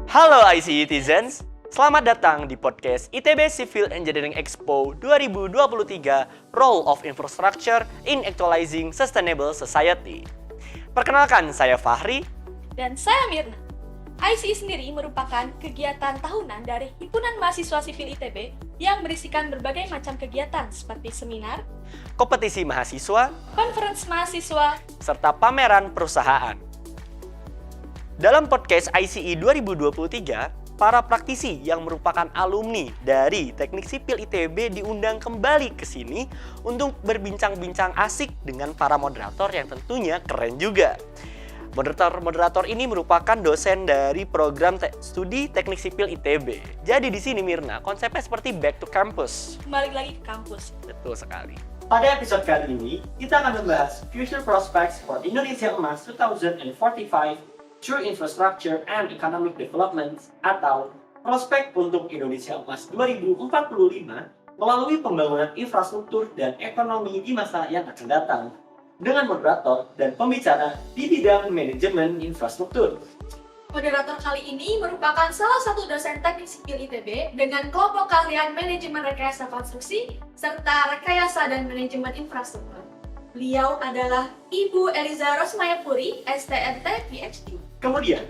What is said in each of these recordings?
Halo ICETizens, selamat datang di podcast ITB Civil Engineering Expo 2023 Role of Infrastructure in Actualizing Sustainable Society. Perkenalkan, saya Fahri. Dan saya Mirna. ICE sendiri merupakan kegiatan tahunan dari Himpunan Mahasiswa Sipil ITB yang berisikan berbagai macam kegiatan seperti seminar, Kompetisi mahasiswa, konferensi mahasiswa, serta pameran perusahaan. Dalam podcast ICE 2023, para praktisi yang merupakan alumni dari Teknik Sipil ITB diundang kembali ke sini untuk berbincang-bincang asik dengan para moderator yang tentunya keren juga. Moderator ini merupakan dosen dari program studi Teknik Sipil ITB. Jadi di sini Mirna, konsepnya seperti back to campus. balik lagi ke kampus. Betul sekali. Pada episode kali ini, kita akan membahas Future Prospects for Indonesia Emas 2045 Through Infrastructure and Economic Development atau Prospek untuk Indonesia Emas 2045 melalui pembangunan infrastruktur dan ekonomi di masa yang akan datang dengan moderator dan pembicara di bidang manajemen infrastruktur. Moderator kali ini merupakan salah satu dosen Teknik Sipil ITB dengan kelompok keahlian manajemen rekayasa konstruksi serta rekayasa dan manajemen infrastruktur. Beliau adalah Ibu Eliza Rosmayapuri, STMT, PhD. Kemudian,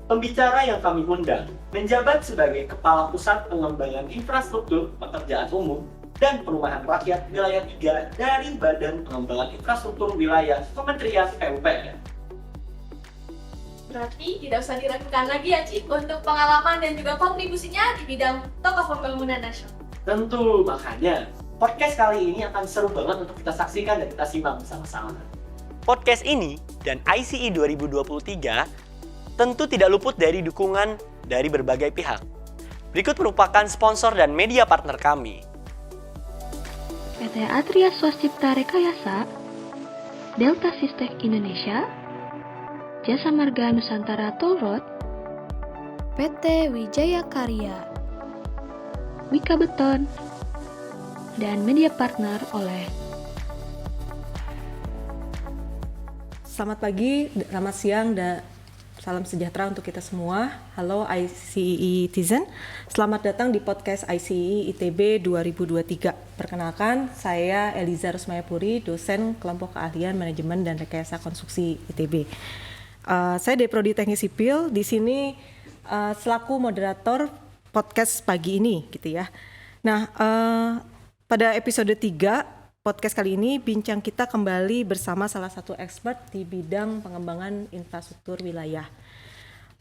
pembicara yang kami undang menjabat sebagai Kepala Pusat Pengembangan Infrastruktur Pekerjaan Umum dan Perumahan Rakyat Wilayah 3 dari Badan Pengembangan Infrastruktur Wilayah Kementerian PUPR. Berarti tidak usah diragukan lagi ya Cik untuk pengalaman dan juga kontribusinya di bidang tokoh pembangunan nasional. Tentu, makanya podcast kali ini akan seru banget untuk kita saksikan dan kita simak bersama-sama. Podcast ini dan ICE 2023 tentu tidak luput dari dukungan dari berbagai pihak. Berikut merupakan sponsor dan media partner kami. PT Atria Swascipta Rekayasa, Delta Sistek Indonesia, Jasa Marga Nusantara Toll Road, PT Wijaya Karya, Wika Beton, dan media partner oleh Selamat pagi, selamat siang, dan salam sejahtera untuk kita semua. Halo ICETizen, selamat datang di podcast ICE ITB 2023. Perkenalkan, saya Eliza Rosmayapuri, dosen kelompok keahlian manajemen dan rekayasa konstruksi ITB. Saya dari Prodi Teknik Sipil, di sini selaku moderator podcast pagi ini, gitu ya. Nah, pada episode 3 podcast kali ini bincang kita kembali bersama salah satu expert di bidang pengembangan infrastruktur wilayah.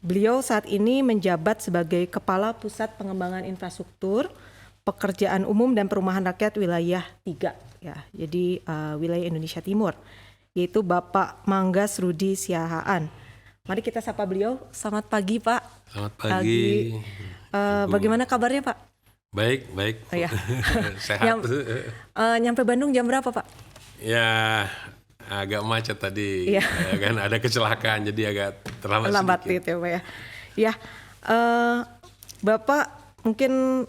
Beliau saat ini menjabat sebagai Kepala Pusat Pengembangan Infrastruktur, Pekerjaan Umum dan Perumahan Rakyat Wilayah 3, ya, jadi wilayah Indonesia Timur, yaitu Bapak Manggas Rudi Siahaan. Mari kita sapa beliau. Selamat pagi Pak. Selamat pagi. Bagaimana kabarnya Pak? Baik. Oh, ya. Sehat. Nyampe Bandung jam berapa Pak? Ya agak macet tadi. Iya. Kan ada kecelakaan jadi agak Lambat terlambat sedikit. gitu ya Pak ya. Ya, Bapak mungkin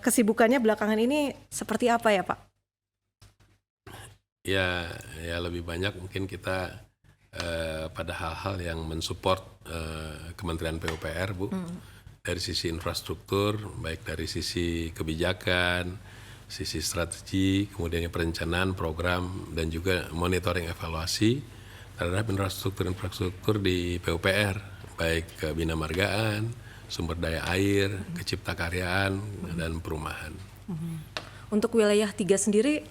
kesibukannya belakangan ini seperti apa ya Pak? Ya lebih banyak mungkin kita pada hal-hal yang mensupport Kementerian PUPR Bu. Dari sisi infrastruktur, baik dari sisi kebijakan, sisi strategi, kemudian perencanaan program dan juga monitoring evaluasi terhadap infrastruktur di PUPR, baik kebina margaan, sumber daya air, keciptakaryaan dan perumahan. Untuk wilayah 3 sendiri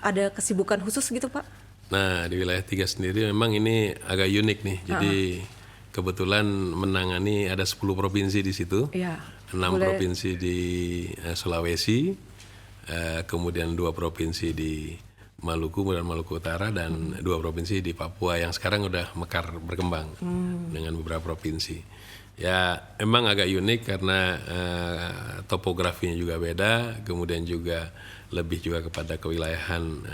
ada kesibukan khusus gitu Pak? Nah, di wilayah 3 sendiri memang ini agak unik nih. Jadi kebetulan menangani ada 10 provinsi di situ, Ya, 6 provinsi di Sulawesi, kemudian 2 provinsi di Maluku dan Maluku Utara, dan 2 provinsi di Papua yang sekarang udah mekar berkembang dengan beberapa provinsi. Ya emang agak unik karena topografinya juga beda, kemudian juga lebih juga kepada kewilayahan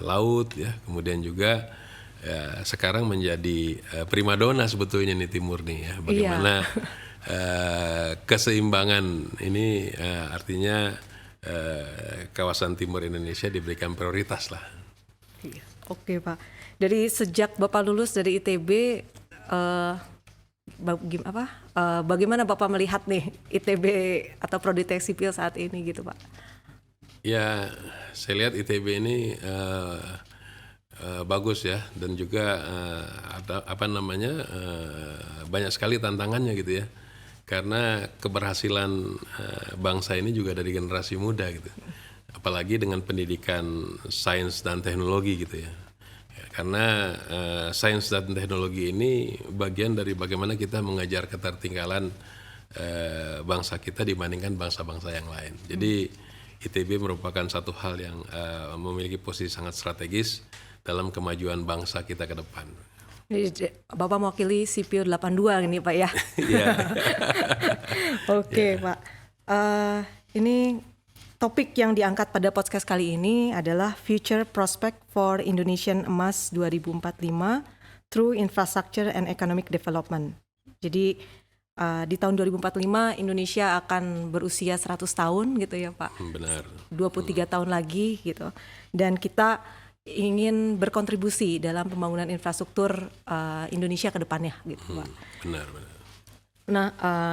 laut, ya, kemudian juga sekarang menjadi primadona sebetulnya nih Timur nih ya, bagaimana keseimbangan ini artinya kawasan Timur Indonesia diberikan prioritas lah. Oke Pak, dari sejak Bapak lulus dari ITB Bagaimana Bapak melihat nih ITB atau Prodi Teknik Sipil saat ini gitu Pak? Ya, saya lihat ITB ini bagus ya, dan juga banyak sekali tantangannya gitu ya. Karena keberhasilan bangsa ini juga dari generasi muda gitu. Apalagi dengan pendidikan sains dan teknologi gitu ya. Karena sains dan teknologi ini bagian dari bagaimana kita mengejar ketertinggalan bangsa kita dibandingkan bangsa-bangsa yang lain. Jadi ITB merupakan satu hal yang memiliki posisi sangat strategis dalam kemajuan bangsa kita ke depan. Bapak mewakili Sipil 82 ini Pak ya? Iya. Oke Pak. Ini topik yang diangkat pada podcast kali ini adalah Future Prospect for Indonesian Emas 2045 through Infrastructure and Economic Development. Jadi di tahun 2045 Indonesia akan berusia 100 tahun gitu ya Pak. Benar. 23 tahun lagi gitu. Dan kita ingin berkontribusi dalam pembangunan infrastruktur Indonesia ke depannya gitu Pak. Benar. Nah,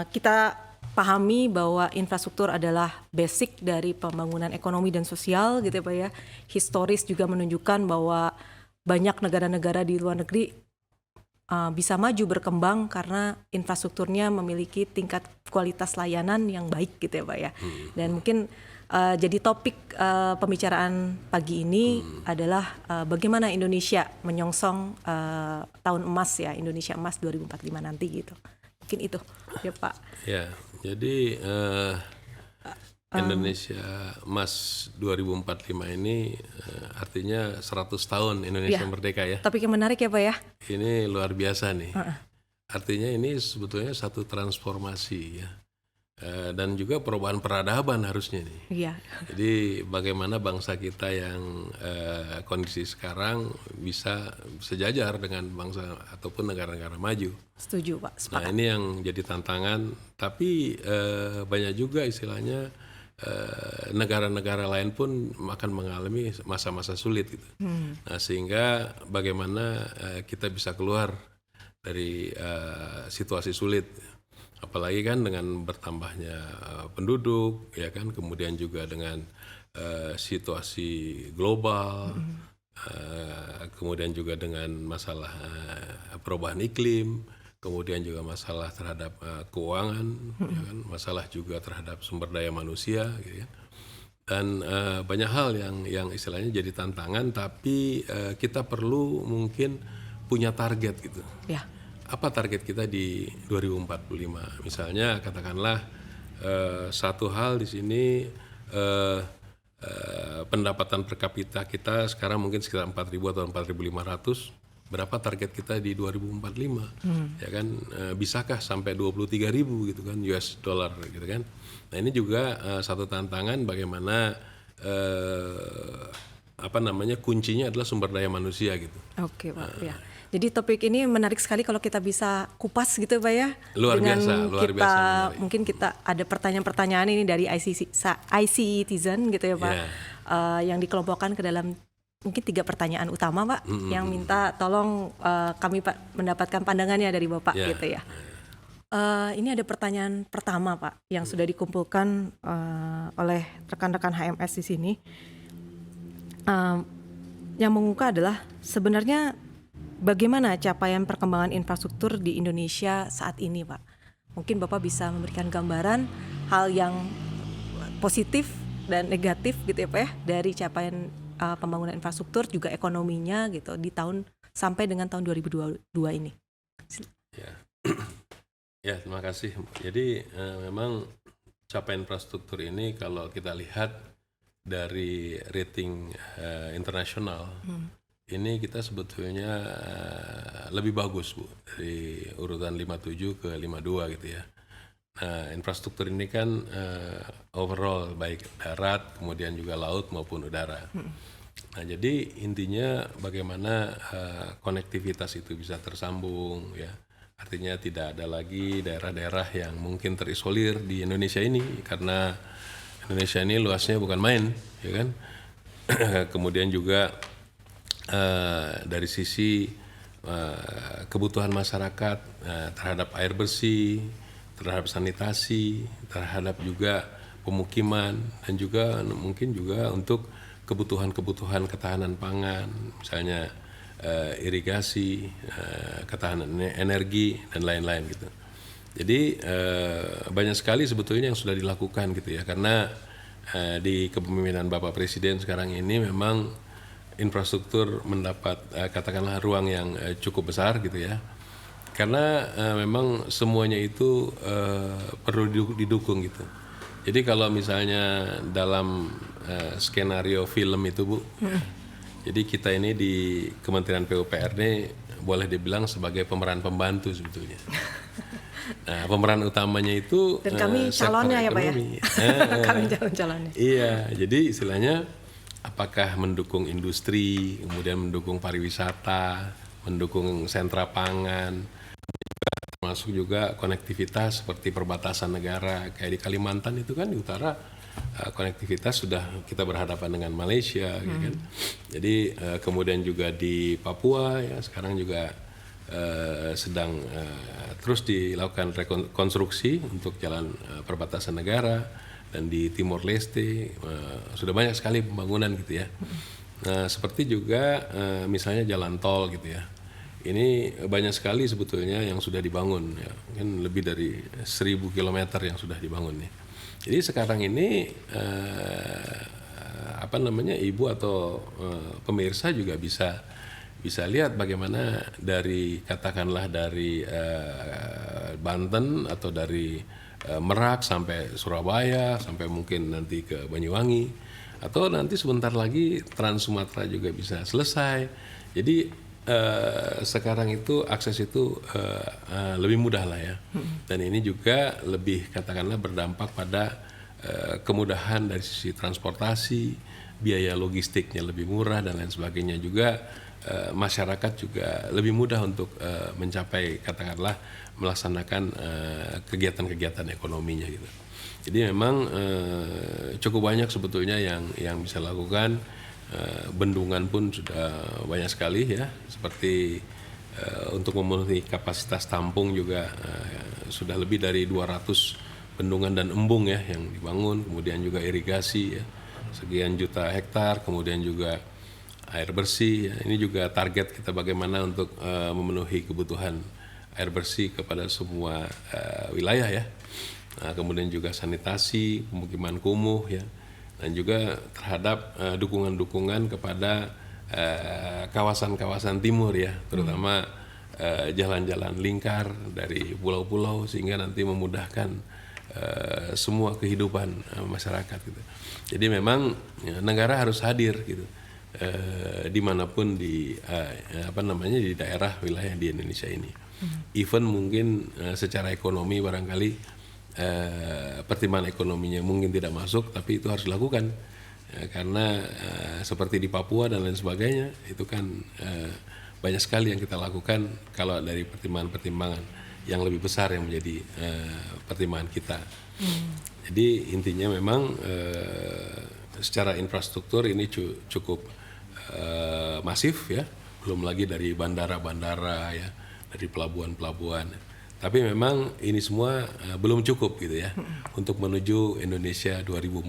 kita pahami bahwa infrastruktur adalah basic dari pembangunan ekonomi dan sosial gitu ya Pak ya. Historis juga menunjukkan bahwa banyak negara-negara di luar negeri bisa maju berkembang karena infrastrukturnya memiliki tingkat kualitas layanan yang baik gitu ya Pak ya. Dan mungkin jadi topik pembicaraan pagi ini adalah bagaimana Indonesia menyongsong tahun emas ya, Indonesia Emas 2045 nanti gitu. Mungkin itu ya Pak. Ya, jadi Indonesia Emas 2045 ini artinya 100 tahun Indonesia merdeka ya. Topik yang menarik ya Pak ya. Ini luar biasa nih. Artinya ini sebetulnya satu transformasi ya. Dan juga perubahan peradaban harusnya nih. Iya. Jadi bagaimana bangsa kita yang kondisi sekarang bisa sejajar dengan bangsa ataupun negara-negara maju. Setuju Pak. Sepakat. Nah ini yang jadi tantangan. Tapi banyak juga istilahnya negara-negara lain pun akan mengalami masa-masa sulit gitu. Nah sehingga bagaimana kita bisa keluar dari situasi sulit. Apalagi kan dengan bertambahnya penduduk, ya kan, kemudian juga dengan situasi global, kemudian juga dengan masalah perubahan iklim, kemudian juga masalah terhadap keuangan, ya kan, masalah juga terhadap sumber daya manusia, gitu ya. Dan banyak hal yang istilahnya jadi tantangan, tapi kita perlu mungkin punya target gitu. Ya. Apa target kita di 2045? Misalnya katakanlah satu hal di sini pendapatan per kapita kita sekarang mungkin sekitar 4.000 atau 4.500. Berapa target kita di 2045? Ya kan, bisakah sampai 23.000 gitu kan US dollar gitu kan? Nah ini juga satu tantangan bagaimana kuncinya adalah sumber daya manusia gitu. Oke Pak ya. Jadi topik ini menarik sekali kalau kita bisa kupas gitu Pak ya. Luar biasa. Mungkin kita ada pertanyaan-pertanyaan ini dari ICE-Tizen gitu ya Pak. Yang dikelompokkan ke dalam mungkin 3 pertanyaan utama Pak. Yang minta tolong kami Pak mendapatkan pandangannya dari Bapak gitu ya. Ini ada pertanyaan pertama Pak yang sudah dikumpulkan oleh rekan-rekan HMS di sini. Yang mengemuka adalah sebenarnya bagaimana capaian perkembangan infrastruktur di Indonesia saat ini Pak? Mungkin Bapak bisa memberikan gambaran hal yang positif dan negatif gitu ya Pak ya dari capaian pembangunan infrastruktur juga ekonominya gitu di tahun sampai dengan tahun 2022 ini. Ya, terima kasih. Jadi memang capaian infrastruktur ini kalau kita lihat dari rating internasional, ini kita sebetulnya lebih bagus Bu, dari urutan 57 ke 52 gitu ya. Nah infrastruktur ini kan overall baik darat, kemudian juga laut maupun udara. Nah jadi intinya bagaimana konektivitas itu bisa tersambung ya. Artinya tidak ada lagi daerah-daerah yang mungkin terisolir di Indonesia ini, karena Indonesia ini luasnya bukan main, ya kan. Kemudian juga dari sisi kebutuhan masyarakat terhadap air bersih, terhadap sanitasi, terhadap juga pemukiman, dan juga mungkin juga untuk kebutuhan-kebutuhan ketahanan pangan, misalnya irigasi, ketahanan energi, dan lain-lain gitu. Jadi banyak sekali sebetulnya yang sudah dilakukan gitu ya, karena di kepemimpinan Bapak Presiden sekarang ini memang infrastruktur mendapat katakanlah ruang yang cukup besar gitu ya, karena memang semuanya itu perlu didukung gitu. Jadi kalau misalnya dalam skenario film itu Bu, jadi kita ini di Kementerian PUPR ini boleh dibilang sebagai pemeran pembantu sebetulnya. Nah, pemeran utamanya itu Dan kami calonnya ya Pak ya? Kami calon-calonnya. Iya, jadi istilahnya apakah mendukung industri, kemudian mendukung pariwisata, mendukung sentra pangan, termasuk juga konektivitas seperti perbatasan negara, kayak di Kalimantan itu kan di utara konektivitas sudah kita berhadapan dengan Malaysia, gitu kan. Jadi kemudian juga di Papua ya sekarang juga sedang terus dilakukan rekonstruksi untuk jalan perbatasan negara, dan di Timor Leste sudah banyak sekali pembangunan gitu ya. Nah, seperti juga misalnya jalan tol gitu ya. Ini banyak sekali sebetulnya yang sudah dibangun ya. Mungkin lebih dari 1000 kilometer yang sudah dibangun nih. Jadi sekarang ini Ibu atau pemirsa juga bisa lihat bagaimana dari katakanlah dari Banten atau dari Merak sampai Surabaya, sampai mungkin nanti ke Banyuwangi, atau nanti sebentar lagi Trans Sumatera juga bisa selesai. Jadi sekarang itu akses itu lebih mudah lah ya, dan ini juga lebih katakanlah berdampak pada kemudahan dari sisi transportasi, biaya logistiknya lebih murah dan lain sebagainya, juga masyarakat juga lebih mudah untuk mencapai katakanlah melaksanakan kegiatan-kegiatan ekonominya gitu. Jadi memang cukup banyak sebetulnya yang bisa lakukan. Bendungan pun sudah banyak sekali ya, seperti untuk memenuhi kapasitas tampung juga sudah lebih dari 200 bendungan dan embung ya yang dibangun, kemudian juga irigasi ya, sekian juta hektar, kemudian juga air bersih ya. Ini juga target kita bagaimana untuk memenuhi kebutuhan air bersih kepada semua wilayah ya. Nah, kemudian juga sanitasi, pemukiman kumuh ya, dan juga terhadap dukungan-dukungan kepada kawasan-kawasan timur ya, terutama jalan-jalan lingkar dari pulau-pulau sehingga nanti memudahkan semua kehidupan masyarakat gitu. Jadi memang ya, negara harus hadir gitu dimanapun di di daerah wilayah di Indonesia ini. Even mungkin secara ekonomi barangkali pertimbangan ekonominya mungkin tidak masuk, tapi itu harus dilakukan karena seperti di Papua dan lain sebagainya itu kan banyak sekali yang kita lakukan kalau dari pertimbangan-pertimbangan yang lebih besar yang menjadi pertimbangan kita. Jadi intinya memang secara infrastruktur ini cukup masif ya, belum lagi dari bandara-bandara ya, dari pelabuhan-pelabuhan. Tapi memang ini semua belum cukup gitu ya untuk menuju Indonesia 2045.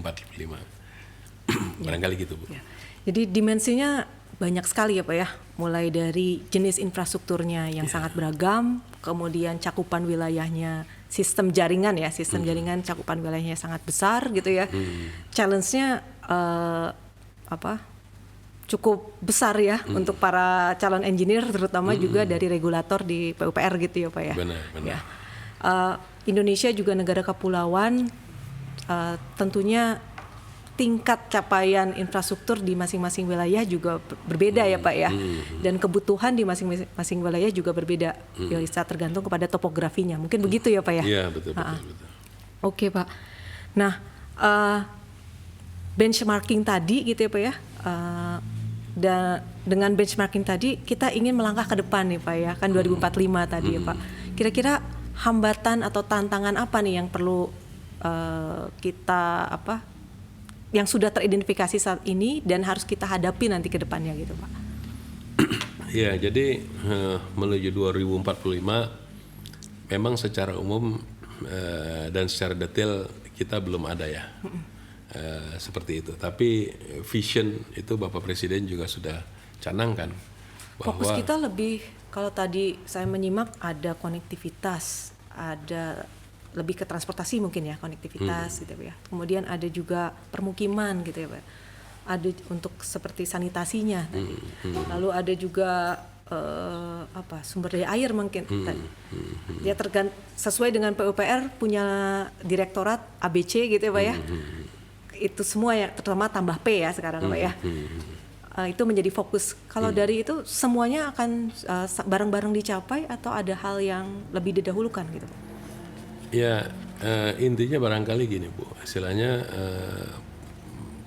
Barangkali gitu Bu. Ya. Jadi dimensinya banyak sekali ya Pak ya, mulai dari jenis infrastrukturnya yang sangat beragam, kemudian cakupan wilayahnya, sistem jaringan jaringan cakupan wilayahnya sangat besar gitu ya. Challenge-nya cukup besar ya untuk para calon engineer, terutama juga dari regulator di PUPR gitu ya Pak ya. Benar. Ya. Indonesia juga negara kepulauan, tentunya tingkat capaian infrastruktur di masing-masing wilayah juga berbeda ya Pak ya, dan kebutuhan di masing-masing wilayah juga berbeda, ya bisa tergantung kepada topografinya, mungkin begitu ya Pak ya. Iya betul. Oke Pak. Nah benchmarking tadi gitu ya Pak ya. Dan dengan benchmarking tadi kita ingin melangkah ke depan nih Pak ya, kan 2045 tadi ya Pak. Kira-kira hambatan atau tantangan apa nih yang perlu yang sudah teridentifikasi saat ini dan harus kita hadapi nanti ke depannya gitu Pak? Ya, jadi menuju 2045 memang secara umum dan secara detail kita belum ada ya seperti itu. Tapi vision itu Bapak Presiden juga sudah canangkan bahwa Fokus kita lebih, kalau tadi saya menyimak ada konektivitas, ada lebih ke transportasi mungkin ya, konektivitas gitu ya. Kemudian ada juga permukiman gitu ya Pak. Ada untuk seperti sanitasinya tadi. Lalu ada juga sumber daya air mungkin. Ya sesuai dengan PUPR punya direktorat ABC gitu ya Pak ya. Itu semua ya, terutama tambah P ya sekarang Pak ya. Itu menjadi fokus. Kalau dari itu semuanya akan bareng-bareng dicapai atau ada hal yang lebih didahulukan gitu? ya intinya barangkali gini Bu, istilahnya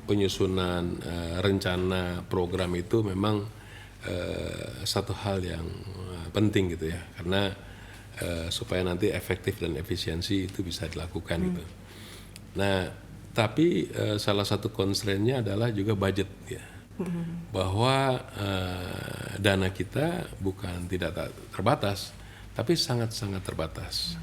penyusunan rencana program itu memang satu hal yang penting gitu ya, karena supaya nanti efektif dan efisiensi itu bisa dilakukan gitu. Nah, tapi salah satu constraint-nya adalah juga budget ya, bahwa dana kita bukan tidak terbatas, tapi sangat-sangat terbatas.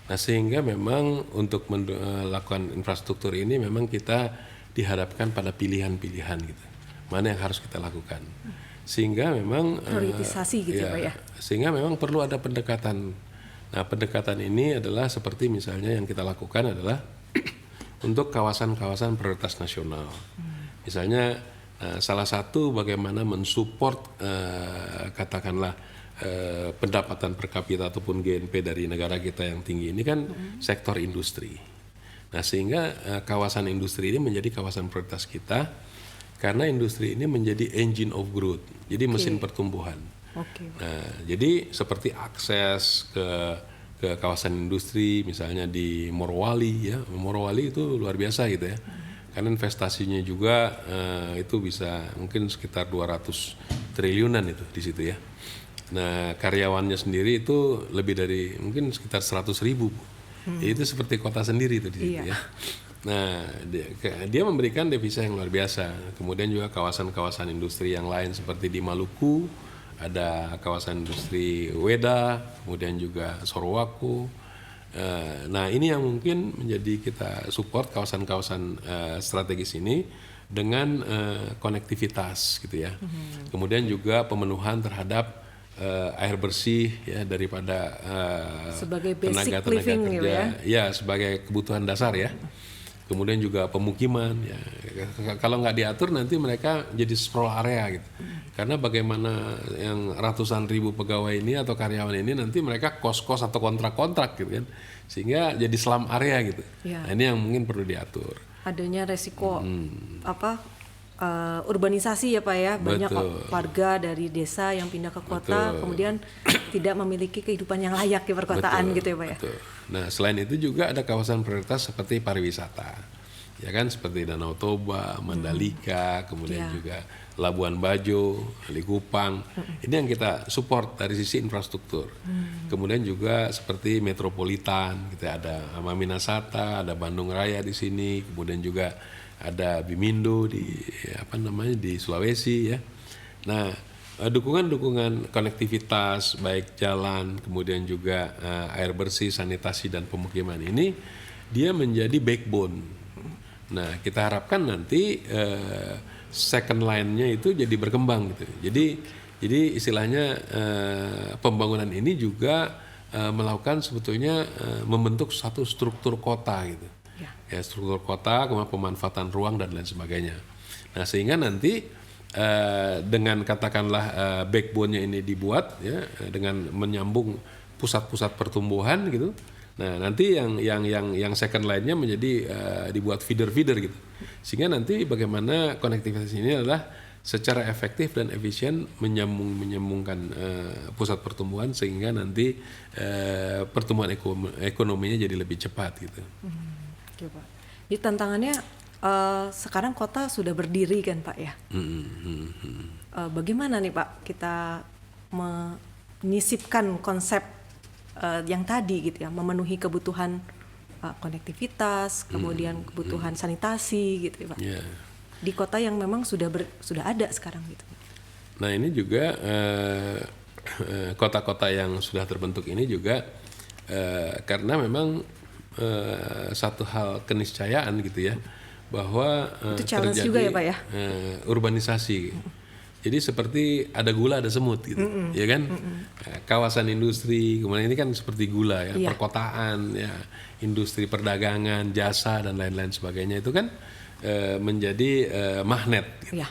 Nah, sehingga memang untuk melakukan infrastruktur ini memang kita dihadapkan pada pilihan-pilihan gitu, mana yang harus kita lakukan. Sehingga memang prioritisasi gitu ya Pak ya. Sehingga memang perlu ada pendekatan. Nah, pendekatan ini adalah seperti misalnya yang kita lakukan adalah untuk kawasan-kawasan prioritas nasional. Misalnya salah satu bagaimana mensupport katakanlah pendapatan per kapita ataupun GNP dari negara kita yang tinggi ini kan sektor industri. Nah, sehingga kawasan industri ini menjadi kawasan prioritas kita karena industri ini menjadi engine of growth, jadi mesin pertumbuhan. Nah, jadi seperti akses ke kawasan industri, misalnya di Morowali ya, Morowali itu luar biasa gitu ya, karena investasinya juga itu bisa mungkin sekitar 200 triliunan itu di situ ya. Nah, karyawannya sendiri itu lebih dari mungkin sekitar 100.000. Jadi itu seperti kota sendiri itu di situ ya. Nah, dia memberikan devisa yang luar biasa. Kemudian juga kawasan-kawasan industri yang lain seperti di Maluku, ada kawasan industri Weda, kemudian juga Sorowako. Nah, ini yang mungkin menjadi kita support kawasan-kawasan strategis ini dengan konektivitas gitu ya. Kemudian juga pemenuhan terhadap air bersih ya daripada sebagai basic living kerja ya, sebagai kebutuhan dasar ya. Kemudian juga pemukiman ya, kalau nggak diatur nanti mereka jadi sprawl area gitu. Karena bagaimana yang ratusan ribu pegawai ini atau karyawan ini nanti mereka kos-kos atau kontrak-kontrak gitu kan, sehingga jadi slum area gitu. Nah, ini yang mungkin perlu diatur. Adanya resiko urbanisasi ya Pak ya, banyak warga dari desa yang pindah ke kota, kemudian tidak memiliki kehidupan yang layak di perkotaan gitu ya Pak ya. Nah, selain itu juga ada kawasan prioritas seperti pariwisata, ya kan, seperti Danau Toba, Mandalika, kemudian juga Labuan Bajo, Likupang. Ini yang kita support dari sisi infrastruktur. Kemudian juga seperti metropolitan, kita ada Minasata, ada Bandung Raya di sini, kemudian juga ada Bimindo di di Sulawesi ya. Nah, dukungan konektivitas baik jalan, kemudian juga air bersih, sanitasi dan pemukiman ini dia menjadi backbone. Nah, kita harapkan nanti second line-nya itu jadi berkembang gitu. Jadi istilahnya pembangunan ini juga melakukan sebetulnya membentuk satu struktur kota gitu. Ya, struktur kota, kemudian pemanfaatan ruang dan lain sebagainya. Nah, sehingga nanti dengan katakanlah backbone-nya ini dibuat ya, dengan menyambung pusat-pusat pertumbuhan gitu. Nah, nanti yang second line-nya menjadi dibuat feeder-feeder gitu. Sehingga nanti bagaimana konektivitas ini adalah secara efektif dan efisien menyambungkan pusat pertumbuhan sehingga nanti pertumbuhan ekonominya jadi lebih cepat gitu. Coba. Jadi tantangannya sekarang kota sudah berdiri kan Pak ya. Bagaimana nih Pak kita menyisipkan konsep yang tadi gitu ya, memenuhi kebutuhan konektivitas, kemudian kebutuhan sanitasi gitu ya Pak. Di kota yang memang sudah ada sekarang gitu. Nah ini juga kota-kota yang sudah terbentuk ini juga karena memang satu hal keniscayaan gitu ya, bahwa Itu challenge terjadi juga ya, Pak ya? Urbanisasi. Jadi seperti ada gula ada semut gitu, ya kan? Kawasan industri, kemudian ini kan seperti gula ya, Iya. perkotaan ya, industri perdagangan, jasa dan lain-lain sebagainya itu kan menjadi magnet. Gitu. Iya.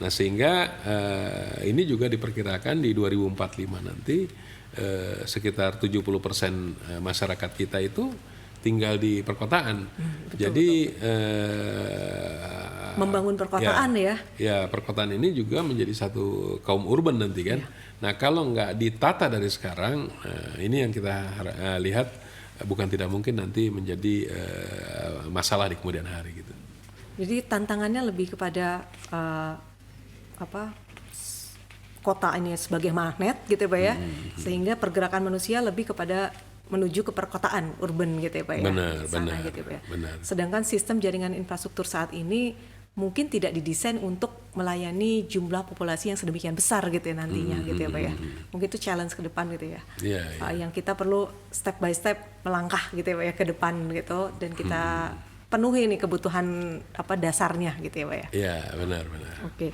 Nah sehingga ini juga diperkirakan di 2045 nanti sekitar 70% masyarakat kita itu tinggal di perkotaan. Jadi Membangun perkotaan ya. Ya perkotaan ini juga menjadi satu kaum urban nanti kan. Nah kalau nggak ditata dari sekarang, ini yang kita lihat bukan tidak mungkin nanti menjadi masalah di kemudian hari gitu. Jadi tantangannya lebih kepada kota ini sebagai magnet gitu Pak ya, sehingga pergerakan manusia lebih kepada menuju ke perkotaan urban gitu ya Pak ya. Benar, Gitu, Pak ya. benar. Sedangkan sistem jaringan infrastruktur saat ini mungkin tidak didesain untuk melayani jumlah populasi yang sedemikian besar gitu ya nantinya gitu ya Pak ya. Mungkin itu challenge ke depan gitu ya. Iya, Yang kita perlu step by step melangkah gitu ya Pak ya ke depan gitu, dan kita penuhi nih kebutuhan dasarnya gitu ya Pak ya. Iya benar. Oke.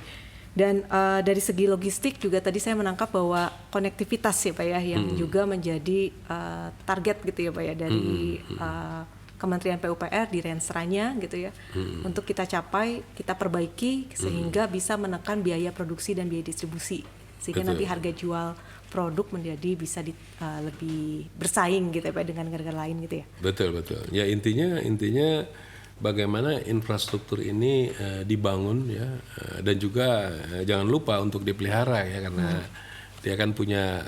Dan dari segi logistik juga tadi saya menangkap bahwa konektivitas ya Pak ya yang juga menjadi target gitu ya Pak ya dari Kementerian PUPR di Rensranya gitu ya, untuk kita capai, kita perbaiki sehingga bisa menekan biaya produksi dan biaya distribusi, sehingga nanti harga jual produk menjadi bisa lebih bersaing gitu ya Pak dengan negara lain gitu ya. Betul. Ya intinya bagaimana infrastruktur ini dibangun ya, dan juga jangan lupa untuk dipelihara ya, karena dia kan punya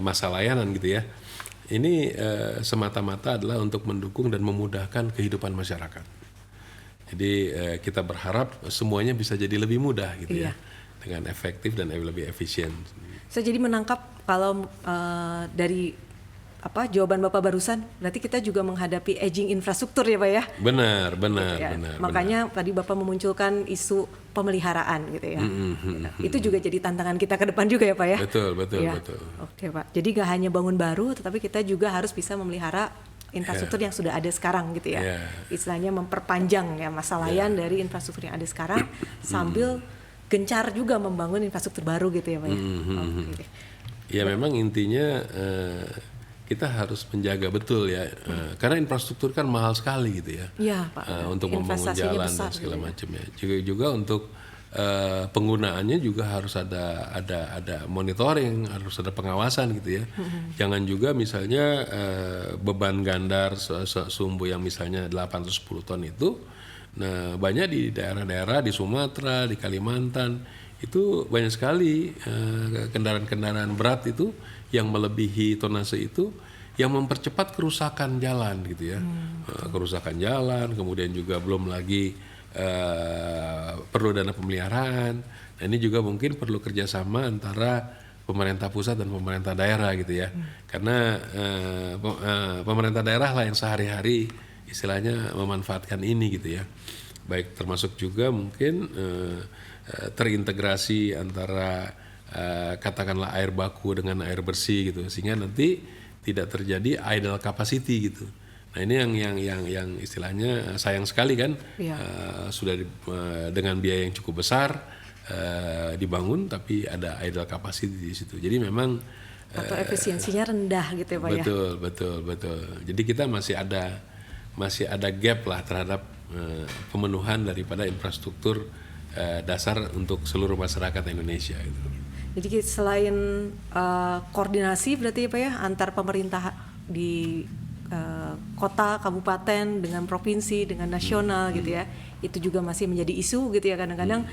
masa layanan gitu ya. Ini semata-mata adalah untuk mendukung dan memudahkan kehidupan masyarakat. Jadi kita berharap semuanya bisa jadi lebih mudah gitu ya, dengan efektif dan lebih efisien. Saya jadi menangkap kalau dari jawaban Bapak barusan, berarti kita juga menghadapi aging infrastruktur ya Pak ya. Benar. Makanya tadi Bapak memunculkan isu pemeliharaan gitu ya. Itu juga jadi tantangan kita ke depan juga ya Pak ya. Betul. Oke Pak. Jadi gak hanya bangun baru, tetapi kita juga harus bisa memelihara infrastruktur yang sudah ada sekarang gitu ya. Istilahnya memperpanjang ya masa layan dari infrastruktur yang ada sekarang sambil gencar juga membangun infrastruktur baru gitu ya Pak ya. Ya memang intinya kita harus menjaga betul ya, karena infrastruktur kan mahal sekali gitu ya. Iya Pak. Untuk membangun jalan dan segala macam ya. Juga untuk penggunaannya juga harus ada monitoring, harus ada pengawasan gitu ya. Jangan juga misalnya beban gandar sumbu yang misalnya 810 ton itu, nah banyak di daerah-daerah di Sumatera, di Kalimantan itu banyak sekali kendaraan-kendaraan berat itu yang melebihi tonase itu, yang mempercepat kerusakan jalan gitu ya. Kerusakan jalan, kemudian juga belum lagi perlu dana pemeliharaan. Nah ini juga mungkin perlu kerjasama antara pemerintah pusat dan pemerintah daerah gitu ya. Karena pemerintah daerah lah yang sehari-hari istilahnya memanfaatkan ini gitu ya. Baik termasuk juga mungkin terintegrasi antara katakanlah air baku dengan air bersih gitu, sehingga nanti tidak terjadi idle capacity gitu. Nah ini yang istilahnya sayang sekali kan, sudah dengan biaya yang cukup besar dibangun tapi ada idle capacity di situ. Jadi memang atau efisiensinya rendah gitu ya Pak ya. Betul. Jadi kita masih ada gap lah terhadap pemenuhan daripada infrastruktur dasar untuk seluruh masyarakat Indonesia gitu. Jadi selain koordinasi berarti ya Pak ya antar pemerintah di kota, kabupaten dengan provinsi dengan nasional gitu ya, itu juga masih menjadi isu gitu ya kadang-kadang.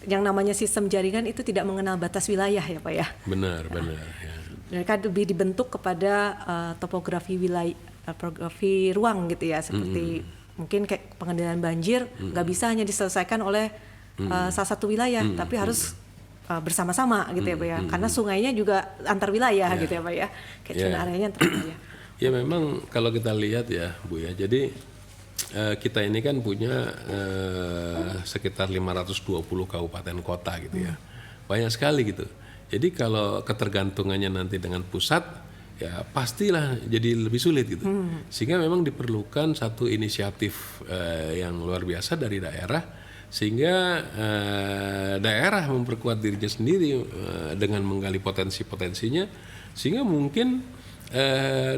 Yang namanya sistem jaringan itu tidak mengenal batas wilayah ya Pak ya. Benar ya. Mereka lebih dibentuk kepada topografi wilayah, topografi ruang gitu ya, seperti mungkin kayak pengendalian banjir nggak bisa hanya diselesaikan oleh salah satu wilayah, tapi harus bersama-sama gitu ya Pak ya, karena sungainya juga antar wilayah gitu ya Pak ya, catchment areanya antar wilayah. Ya memang kalau kita lihat ya Bu ya, jadi kita ini kan punya sekitar 520 kabupaten kota gitu ya. banyak sekali gitu. Jadi kalau ketergantungannya nanti dengan pusat, ya pastilah jadi lebih sulit gitu. Sehingga memang diperlukan satu inisiatif yang luar biasa dari daerah, sehingga daerah memperkuat dirinya sendiri dengan menggali potensi-potensinya, sehingga mungkin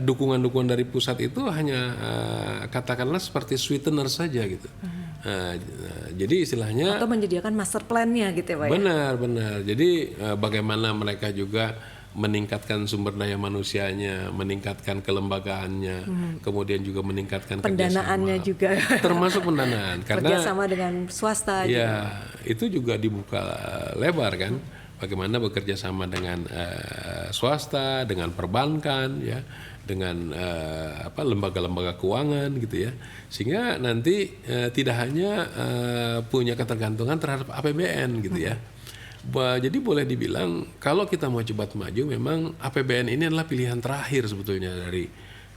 dukungan-dukungan dari pusat itu hanya katakanlah seperti sweetener saja gitu. Jadi istilahnya Atau menyediakan master plan-nya gitu ya Pak ya? benar. Jadi bagaimana mereka juga meningkatkan sumber daya manusianya, meningkatkan kelembagaannya, kemudian juga meningkatkan Pendanaannya kerjasama, juga. termasuk pendanaan. Karena Kerjasama dengan swasta. ya itu juga dibuka lebar kan, bagaimana bekerja sama dengan swasta, dengan perbankan, ya, dengan lembaga-lembaga keuangan gitu ya, sehingga nanti tidak hanya punya ketergantungan terhadap APBN gitu ya. Jadi boleh dibilang kalau kita mau cepat maju, memang APBN ini adalah pilihan terakhir sebetulnya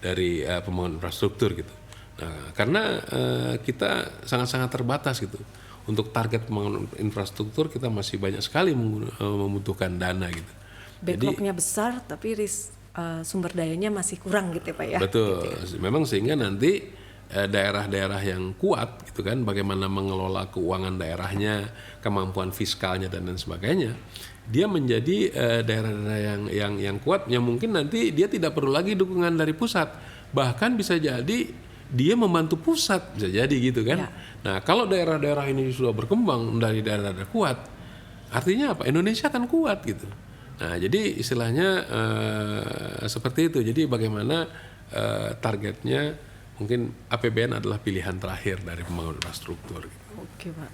dari pembangunan infrastruktur gitu. Nah, karena kita sangat-sangat terbatas gitu. Untuk target pembangunan infrastruktur kita masih banyak sekali membutuhkan dana gitu. Backlog-nya besar tapi sumber dayanya masih kurang gitu ya Pak ya? Betul. Memang sehingga nanti daerah-daerah yang kuat gitu kan, bagaimana mengelola keuangan daerahnya, kemampuan fiskalnya dan lain sebagainya, dia menjadi daerah-daerah yang kuat, yang mungkin nanti dia tidak perlu lagi dukungan dari pusat, bahkan bisa jadi dia membantu pusat, bisa jadi gitu kan. Nah kalau daerah-daerah ini sudah berkembang dari daerah-daerah kuat, artinya apa? Indonesia akan kuat gitu. Nah jadi istilahnya seperti itu. Jadi bagaimana targetnya, mungkin APBN adalah pilihan terakhir dari pembangunan infrastruktur. Oke Pak.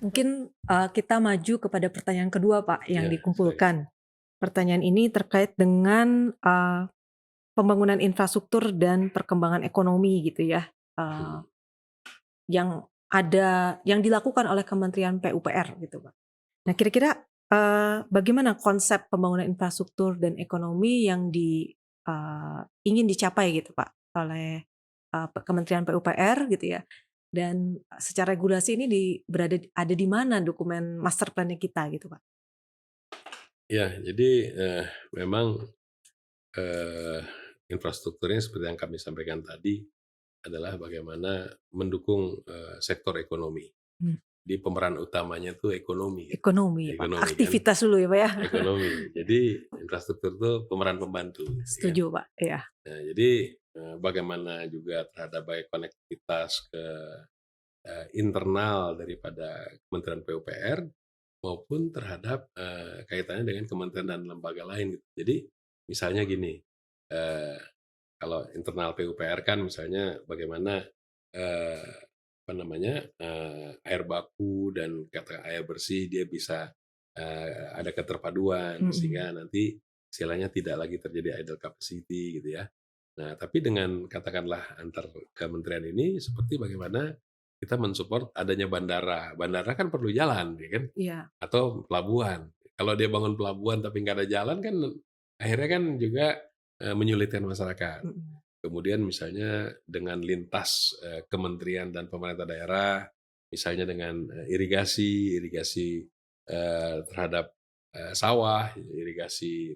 Mungkin kita maju kepada pertanyaan kedua Pak yang dikumpulkan. Pertanyaan ini terkait dengan pembangunan infrastruktur dan perkembangan ekonomi gitu ya. Yang dilakukan oleh Kementerian PUPR gitu Pak. Nah kira-kira bagaimana konsep pembangunan infrastruktur dan ekonomi yang ingin dicapai gitu Pak oleh Kementerian PUPR gitu ya, dan secara regulasi ini ada di mana dokumen master plan-nya kita gitu Pak? Ya, jadi memang infrastrukturnya seperti yang kami sampaikan tadi adalah bagaimana mendukung sektor ekonomi. Di pemeran utamanya itu ekonomi. Ekonomi Pak, aktivitas dulu ya Pak ya. Ekonomi. Jadi infrastruktur itu pemeran pembantu. Setuju Pak, ya. Nah, jadi bagaimana juga terhadap baik konektivitas ke internal daripada Kementerian PUPR maupun terhadap kaitannya dengan kementerian dan lembaga lain. Jadi misalnya gini, kalau internal PUPR kan misalnya bagaimana air baku dan kata air bersih dia bisa ada keterpaduan sehingga nanti istilahnya tidak lagi terjadi idle capacity gitu ya. Nah, tapi dengan katakanlah antar kementerian ini seperti bagaimana kita mensupport adanya bandara. Bandara kan perlu jalan, ya kan? Iya. Atau pelabuhan. Kalau dia bangun pelabuhan tapi nggak ada jalan kan akhirnya kan juga menyulitkan masyarakat. Kemudian misalnya dengan lintas kementerian dan pemerintah daerah, misalnya dengan irigasi terhadap sawah, irigasi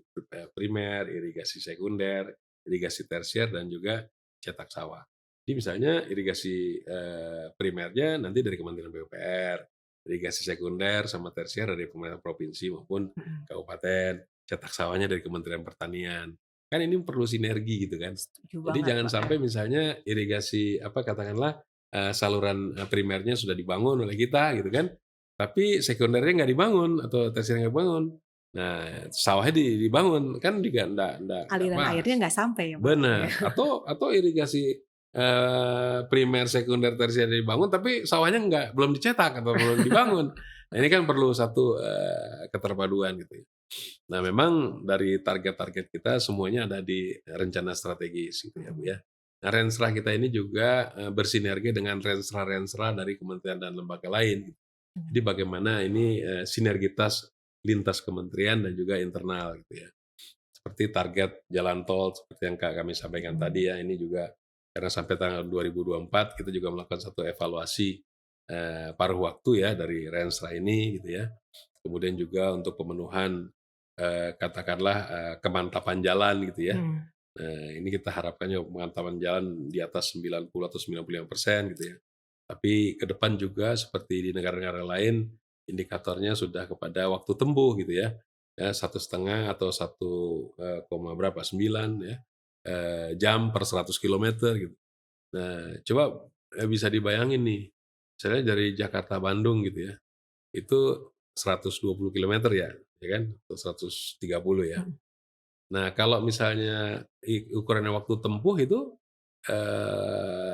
primer, irigasi sekunder, irigasi tersier, dan juga cetak sawah. Jadi misalnya irigasi primernya nanti dari Kementerian PUPR, irigasi sekunder sama tersier dari pemerintah provinsi maupun kabupaten, cetak sawahnya dari Kementerian Pertanian. Kan ini perlu sinergi gitu kan. Jadi jangan sampai misalnya irigasi katakanlah saluran primernya sudah dibangun oleh kita gitu kan, tapi sekundernya nggak dibangun atau tersiernya nggak dibangun. Nah sawahnya dibangun kan juga enggak aliran airnya nggak sampai ya Pak. Benar. Atau irigasi primer, sekunder, tersier dibangun tapi sawahnya belum dicetak atau belum dibangun. Nah, ini kan perlu satu keterpaduan gitu. Nah, memang dari target-target kita semuanya ada di rencana strategis gitu ya, Bu ya. Nah, renstra kita ini juga bersinergi dengan renstra-renstra dari kementerian dan lembaga lain. Jadi bagaimana ini sinergitas lintas kementerian dan juga internal gitu ya. Seperti target jalan tol seperti yang kami sampaikan tadi ya, ini juga karena sampai tanggal 2024 kita juga melakukan satu evaluasi paruh waktu ya dari renstra ini gitu ya. kemudian juga untuk pemenuhan katakanlah kemantapan jalan gitu ya. Nah, ini kita harapkannya kemantapan jalan di atas 90 atau 95% gitu ya. Tapi ke depan juga seperti di negara-negara lain, indikatornya sudah kepada waktu tempuh gitu ya. Ya, 1,5 atau 1,9 ya, jam per 100 kilometer gitu. Nah, coba bisa dibayangin nih, misalnya dari Jakarta Bandung gitu ya, itu 120 kilometer ya, ya kan? Atau 130 ya. Nah, kalau misalnya ukurannya waktu tempuh itu,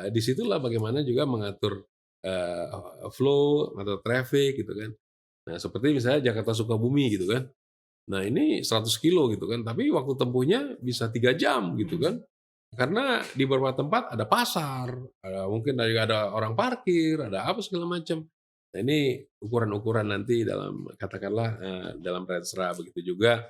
di situlah bagaimana juga mengatur flow atau traffic gitu kan. Nah, seperti misalnya Jakarta Sukabumi gitu kan. Nah, ini 100 kilo gitu kan, tapi waktu tempuhnya bisa 3 jam gitu kan. Karena di beberapa tempat ada pasar, mungkin ada orang parkir, ada apa segala macam. Nah, ini ukuran-ukuran nanti dalam katakanlah dalam Renstra, begitu juga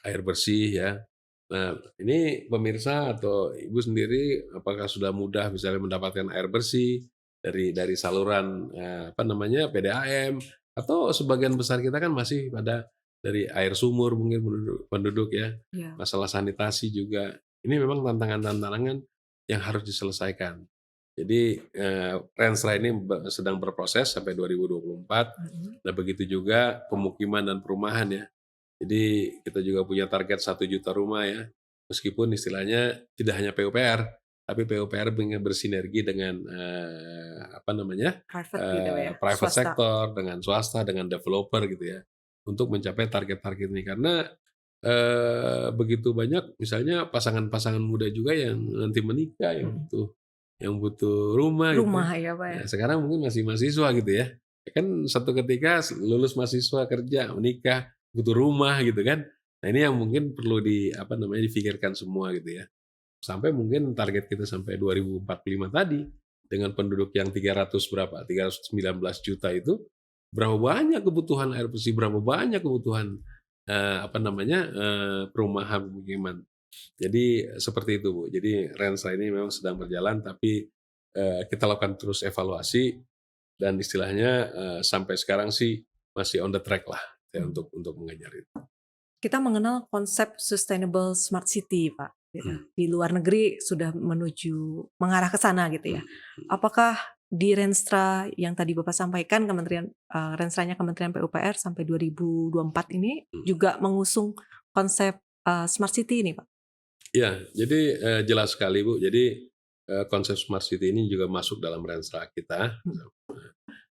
air bersih ya. Nah, ini pemirsa atau Ibu sendiri apakah sudah mudah misalnya mendapatkan air bersih dari saluran apa namanya PDAM, atau sebagian besar kita kan masih pada dari air sumur mungkin penduduk ya. Iya. Masalah sanitasi juga. Ini memang tantangan-tantangan yang harus diselesaikan. Jadi Renstra ini sedang berproses sampai 2024. Nah, begitu juga pemukiman dan perumahan ya. Jadi kita juga punya target 1 juta rumah ya. Meskipun istilahnya tidak hanya PUPR, tapi PUPR bersinergi dengan apa namanya? Private gitu ya, Private swasta. sector, dengan swasta, dengan developer gitu ya. Untuk mencapai target-target ini, karena begitu banyak misalnya pasangan-pasangan muda juga yang nanti menikah, yang butuh rumah gitu ya. Rumah ya Pak ya. Nah, sekarang mungkin masih mahasiswa gitu ya. Kan satu ketika lulus mahasiswa, kerja, menikah, butuh rumah gitu kan. Nah, ini yang mungkin perlu difikirkan semua gitu ya. Sampai mungkin target kita sampai 2045 tadi dengan penduduk yang 319 juta itu, berapa banyak kebutuhan air bersih, berapa banyak kebutuhan perumahan pemukiman. Jadi seperti itu Bu. Jadi Renstra ini memang sedang berjalan, tapi kita lakukan terus evaluasi dan istilahnya sampai sekarang sih masih on the track lah ya, untuk mengejar itu. Kita mengenal konsep sustainable smart city, Pak. Gitu. Di luar negeri sudah mengarah ke sana gitu ya. Apakah di Renstra yang tadi Bapak sampaikan, Renstranya Kementerian PUPR sampai 2024 ini juga mengusung konsep smart city ini, Pak? Ya, jadi jelas sekali Bu. Jadi konsep smart city ini juga masuk dalam Renstra kita.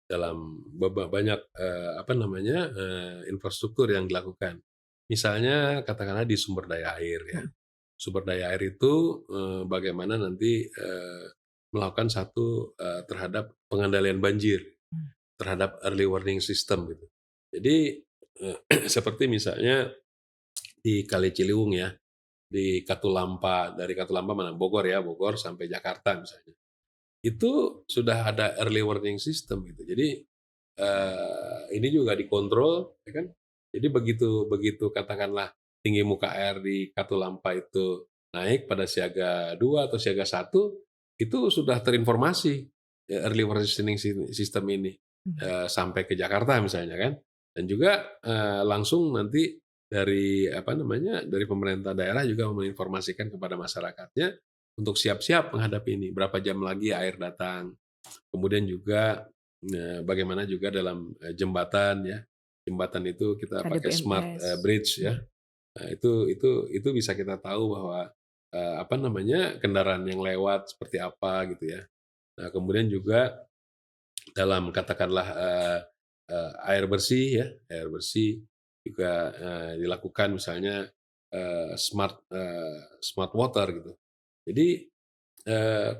Dalam banyak infrastruktur yang dilakukan. Misalnya katakanlah di sumber daya air ya. Sumber daya air itu bagaimana nanti melakukan satu terhadap pengendalian banjir, terhadap early warning system gitu. Jadi seperti misalnya di Kali Ciliwung ya, di Katulampa, dari Katulampa Bogor sampai Jakarta misalnya. Itu sudah ada early warning system gitu. Jadi ini juga dikontrol, ya kan? Jadi begitu katakanlah tinggi muka air di Katulampa itu naik pada siaga 2 atau siaga 1, itu sudah terinformasi ya, early warning system ini sampai ke Jakarta misalnya kan. Dan juga langsung nanti dari dari pemerintah daerah juga menginformasikan kepada masyarakatnya untuk siap-siap menghadapi ini. Berapa jam lagi air datang. Kemudian juga bagaimana juga dalam jembatan ya. Jembatan itu kita pakai smart bridge ya. Nah, itu bisa kita tahu bahwa kendaraan yang lewat seperti apa gitu ya. Nah, kemudian juga dalam katakanlah air bersih ya, air bersih juga dilakukan misalnya smart water gitu. Jadi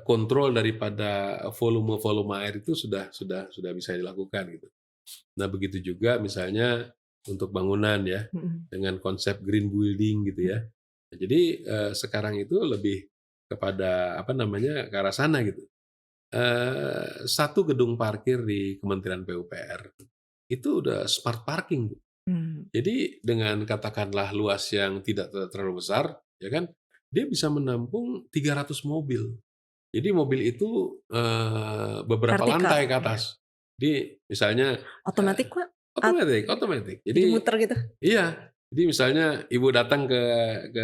kontrol daripada volume air itu sudah bisa dilakukan gitu. Nah, begitu juga misalnya untuk bangunan ya, dengan konsep green building gitu ya. Nah, jadi sekarang itu lebih kepada ke arah sana gitu. Satu gedung parkir di Kementerian PUPR itu udah smart parking. Jadi dengan katakanlah luas yang tidak terlalu besar, ya kan, dia bisa menampung 300 mobil. Jadi mobil itu beberapa Vertikal, lantai ke atas. Jadi misalnya otomatis Pak? Otomatis. Jadi muter gitu. Iya. Jadi misalnya ibu datang ke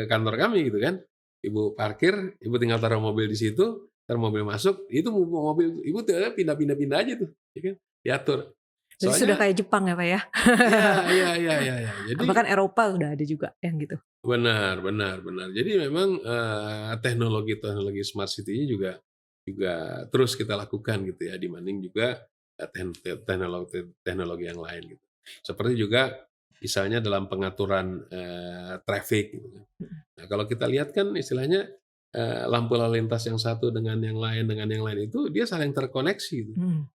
kantor kami gitu kan, ibu parkir, ibu tinggal taruh mobil di situ, taruh mobil masuk, itu mobil ibu tuh pindah aja tuh, ya kan, diatur. Jadi sudah kayak Jepang ya Pak ya? Iya. Jadi bahkan Eropa udah ada juga yang gitu. benar. Jadi memang teknologi smart city-nya juga terus kita lakukan gitu ya, dibanding juga teknologi yang lain gitu. Seperti juga misalnya dalam pengaturan traffic gitu kan. Nah, kalau kita lihat kan istilahnya lampu lalu lintas yang satu dengan yang lain itu dia saling terkoneksi gitu.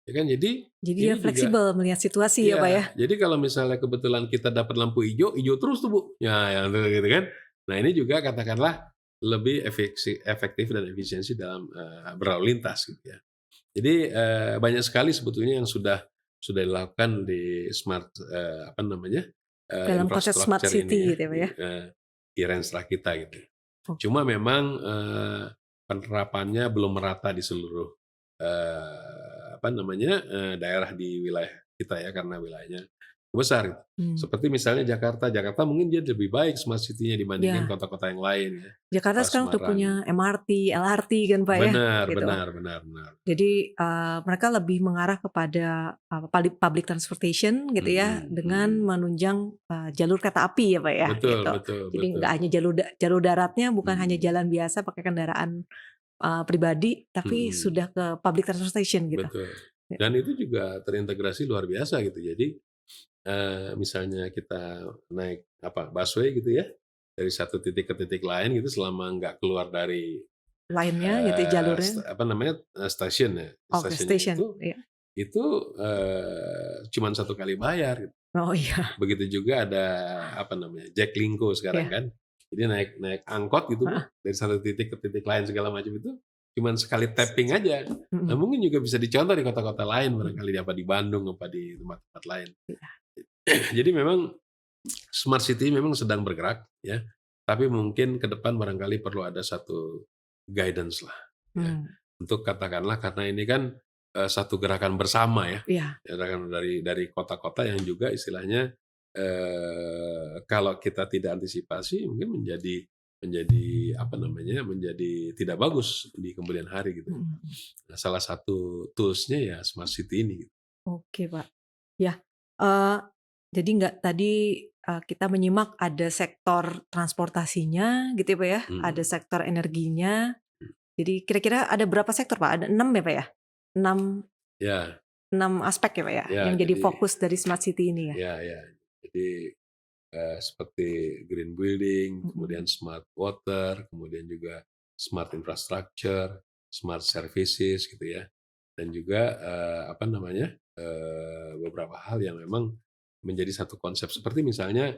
Ya kan, jadi dia fleksibel melihat situasi ya Pak ya. Jadi kalau misalnya kebetulan kita dapat lampu hijau terus tuh Bu. Ya yang gitu kan. Nah, ini juga katakanlah lebih efektif dan efisiensi dalam berlalu lintas gitu ya. Jadi banyak sekali sebetulnya yang sudah dilakukan di smart dalam konsep smart city gitu ya Pak ya. Di Renstra kita gitu. Cuma memang penerapannya belum merata di seluruh daerah di wilayah kita ya, karena wilayahnya besar gitu. Seperti misalnya Jakarta mungkin dia lebih baik smart city-nya dibandingkan kota-kota yang lain ya. Jakarta sekarang udah punya MRT, LRT kan Pak ya. Benar. Jadi mereka lebih mengarah kepada public transportation gitu ya, dengan menunjang jalur kereta api ya Pak ya. Betul. Jadi nggak hanya jalur daratnya, bukan hanya jalan biasa pakai kendaraan pribadi, tapi sudah ke public transportation gitu. Betul. Dan itu juga terintegrasi luar biasa gitu. Jadi misalnya kita naik busway gitu ya, dari satu titik ke titik lain gitu, selama nggak keluar dari lainnya gitu jalurnya. Stasiun ya. Stasiun. Itu cuma satu kali bayar. Gitu. Oh iya. Begitu juga ada Jaklingko sekarang kan. Jadi naik angkot gitu dari satu titik ke titik lain segala macam itu cuma sekali tapping aja. Nah, mungkin juga bisa dicontoh di kota-kota lain, barangkali di Bandung apa di tempat-tempat lain. Jadi memang smart city memang sedang bergerak ya. Tapi mungkin ke depan barangkali perlu ada satu guidance lah ya. Untuk katakanlah, karena ini kan satu gerakan bersama ya. Gerakan dari kota-kota yang juga istilahnya kalau kita tidak antisipasi mungkin menjadi tidak bagus di kemudian hari gitu. Nah, salah satu toolsnya ya smart city ini. Gitu. Oke Pak. Ya, jadi tadi kita menyimak ada sektor transportasinya gitu ya Pak ya, ada sektor energinya. Jadi kira-kira ada berapa sektor Pak? Ada 6 ya Pak ya? 6 aspek ya Pak ya, yang jadi fokus dari smart city ini ya? Ya. Jadi seperti green building, kemudian smart water, kemudian juga smart infrastructure, smart services gitu ya. Dan juga beberapa hal yang memang menjadi satu konsep, seperti misalnya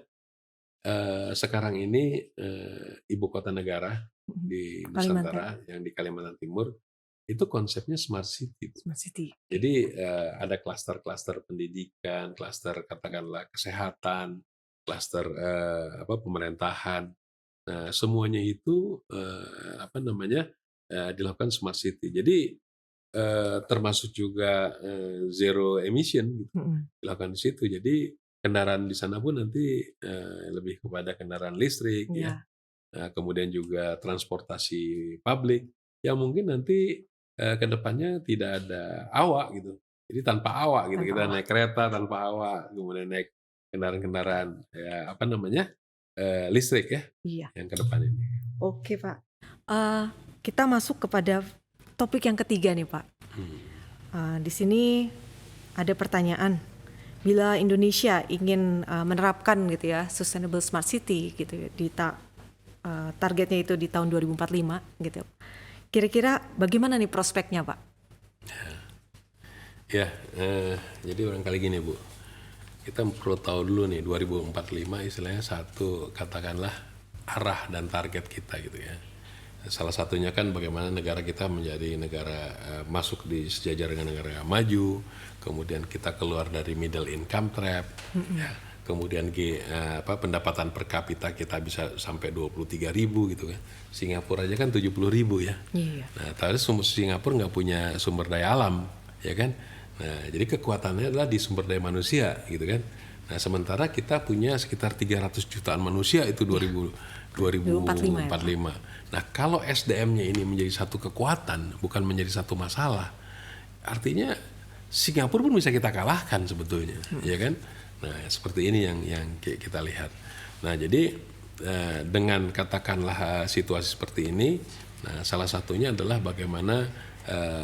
sekarang ini ibu kota negara di Nusantara yang di Kalimantan Timur itu konsepnya smart city. Smart city. Jadi ada klaster-klaster pendidikan, klaster katakanlah kesehatan, klaster pemerintahan. Nah, semuanya itu dilakukan smart city. Jadi termasuk juga zero emission gitu, dilakukan di situ. Jadi kendaraan di sana pun nanti lebih kepada kendaraan listrik ya. Kemudian juga transportasi publik yang mungkin nanti ke depannya tidak ada awak gitu. Jadi tanpa awak gitu, kita naik kereta tanpa awak, kemudian naik kendaraan-kendaraan listrik ya. Yang ke depan ini. Oke Pak. Kita masuk kepada topik yang ketiga nih Pak. Di sini ada pertanyaan, bila Indonesia ingin menerapkan gitu ya sustainable smart city gitu ya, targetnya itu di tahun 2045 gitu. Kira-kira bagaimana nih prospeknya Pak? Jadi barangkali gini Bu, kita perlu tahu dulu nih 2045 istilahnya satu katakanlah arah dan target kita gitu ya. Salah satunya kan bagaimana negara kita menjadi negara masuk di sejajar dengan negara maju, kemudian kita keluar dari middle income trap, ya, kemudian pendapatan per kapita kita bisa sampai 23.000 gitu kan. Singapura aja kan 70.000 ya. Nah, tapi Singapura nggak punya sumber daya alam, ya kan. Nah, jadi kekuatannya adalah di sumber daya manusia gitu kan. Nah, sementara kita punya sekitar 300 jutaan manusia itu 2045. Nah, kalau SDM-nya ini menjadi satu kekuatan, bukan menjadi satu masalah, artinya Singapura pun bisa kita kalahkan sebetulnya, ya kan? Nah, seperti ini yang kita lihat. Nah, jadi dengan katakanlah situasi seperti ini, nah salah satunya adalah bagaimana